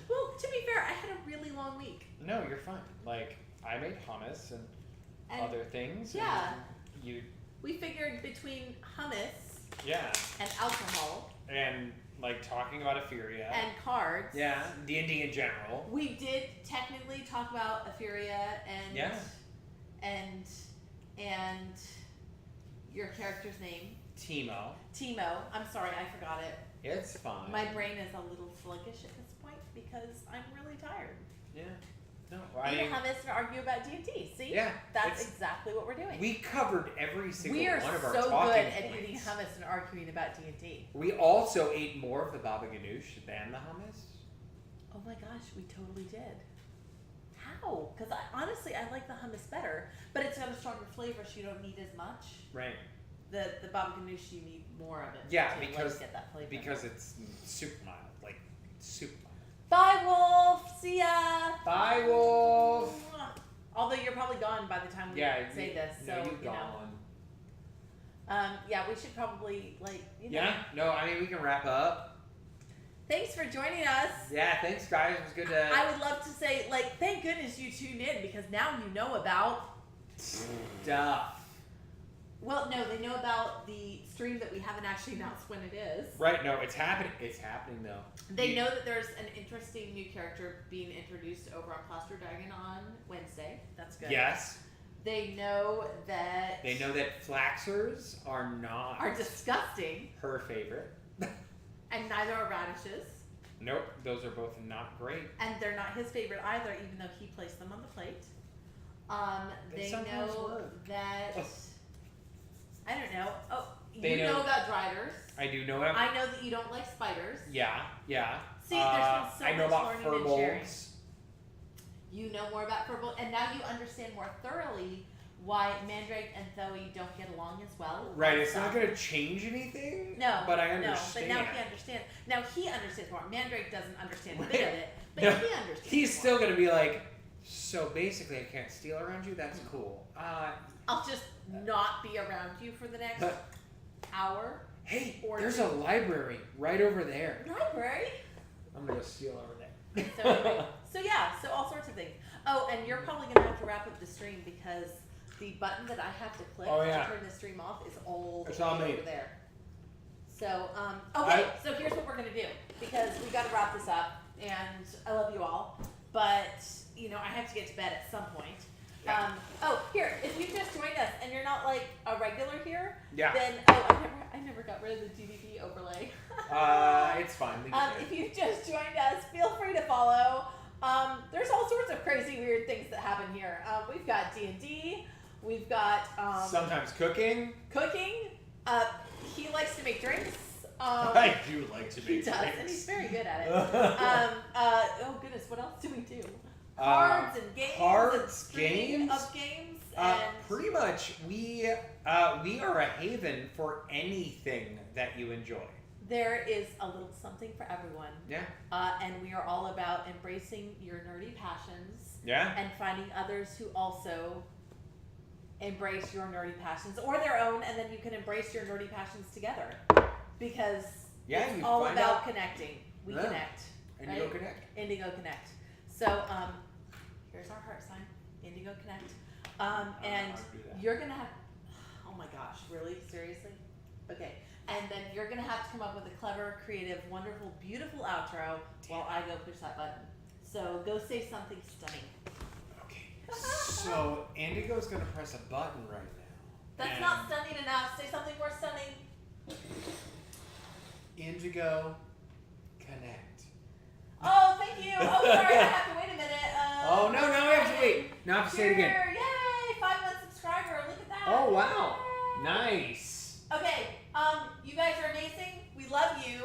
Well, to be fair, I had a really long week. No, you're fine. Like I made hummus and And other things. yeah. And you. we figured between hummus Yeah. and alcohol And like talking about Euphoria. and cards. Yeah. D&D in general. We did technically talk about Euphoria and Yeah. and your character's name, Timo. Timo. I'm sorry, I forgot it. It's fine. My brain is a little sluggish at this point because I'm really tired. Yeah. No. We don't have this to argue about D&D. See? Yeah. That's it's- exactly what we're doing. We covered every single We are one of our so talking good at points. eating hummus and arguing about D&D. We also ate more of the baba ganoush than the hummus. Oh my gosh, we totally did. How? Because honestly, I like the hummus better, but it's got a stronger flavor, so you don't need as much. Right. The baba ganoush, you need more of it. Yeah, to because- like, get that flavor. Because it's super mild. Like super mild. Bye, Wolf. See ya. Bye, Wolf. Although you're probably gone by the time we Yeah. say this, so you you know. gone. Yeah, we should probably know. Yeah. No, I mean we can wrap up. Thanks for joining us. Yeah. Thanks, guys. It was good to. I would love to say, thank goodness you tuned in because now you know about. Stuff. Well, no, they know about the stream that we haven't actually announced when it is. Right. No, it's happening. It's happening though. They know that there's an interesting new character being introduced over on Cluster Dragon on Wednesday. That's good. Yes. They know that. They know that flaxers are not Are disgusting, her favorite. and neither are radishes, Nope. Those are both not great. and they're not his favorite either, even though he placed them on the plate. They They sometimes know work. that. Ugh. I don't know. Oh, They you know know- about driders. I do know what. I know that you don't like spiders. Yeah. Yeah. See, there's been so I know much about learning and sharing. furbolgs. You know more about Purple, and now you understand more thoroughly why Mandrake and Zoe don't get along as well. Right. It's not going to change anything. No, But I no, understand. but now he understands. Now he understands more. Mandrake doesn't understand a Right. bit of it, but No, he understands. He's more. still going to be like, so basically I can't steal around you? That's cool. I'll just not be around you for the next hour. Hey, Or there's two. a library right over there. Library? I'm gonna go steal over there. So, anyway, so all sorts of things. Oh, and you're probably gonna have to wrap up the stream because the button that I have to click Oh, yeah. to turn the stream off is all the It's all way me. over there. So, okay, so here's what we're gonna do because we gotta wrap this up, and I love you all, but you know I have to get to bed at some point. Yeah. Here, if you just joined us and you're not like a regular here, Yeah. then I never got rid of the DVD overlay. It's fine. If you've just joined us, feel free to follow. There's all sorts of crazy, weird things that happen here. We've got D&D. We've got Sometimes cooking. cooking. He likes to make drinks. I do like to He make does, drinks. and he's very good at it. Oh goodness, what else do we do? Cards and games. Cards, and streaming games. of games. And Pretty much, we are a haven for anything that you enjoy. there is a little something for everyone. Yeah. And we are all about embracing your nerdy passions. Yeah. And finding others who also embrace your nerdy passions or their own, and then you can embrace your nerdy passions together because it's you all find about out. connecting. We Yeah. connect. Indigo right? Connect. Indigo Connect. So here's our heart sign. Indigo Connect. And I'll do that. you're gonna have. Oh my gosh! Really? Seriously? Okay. And then you're gonna have to come up with a clever, creative, wonderful, beautiful outro while I go push that button. So go say something stunning. Okay. So Indigo's gonna press a button right now. That's And not stunning enough. Say something more stunning. Indigo Connect. Oh, thank you. Oh, sorry. I have to wait a minute. Oh no! Now we have to wait. Now I have to say it again. Here, yay! 5-month subscriber. Look at that. Oh wow! Yay. Nice. Okay. You guys are amazing. We love you.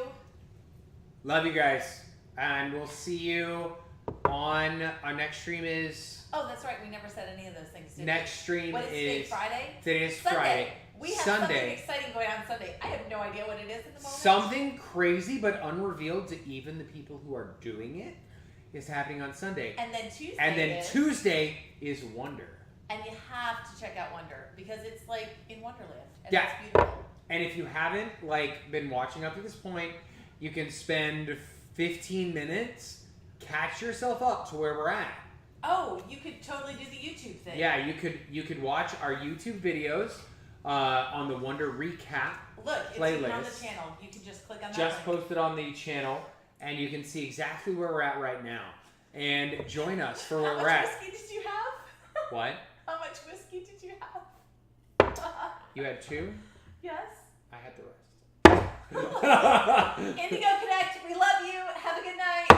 Love you guys, and we'll see you on our next stream. Is Oh, that's right. We never said any of those things. Did next stream What is today? is Friday. today is Sunday. Friday. We have Sunday. something exciting going on Sunday. I have no idea what it is at the moment. Something crazy but unrevealed to even the people who are doing it is happening on Sunday. And then Tuesday. And then is, Tuesday is Wonder. And you have to check out Wonder because it's like in Wonderland. And Yeah. it's beautiful. And if you haven't been watching up to this point, you can spend 15 minutes, catch yourself up to where we're at. Oh, you could totally do the YouTube thing. Yeah, you could watch our YouTube videos on the Wonder Recap. Look, it's even on the playlist. channel. You can just click on that. Just link. posted on the channel, and you can see exactly where we're at right now. And join us for where How we're much at. whiskey did you have? What? How much whiskey did you have? You had 2? Yes. I had the rest. Indigo Connect, we love you. Have a good night.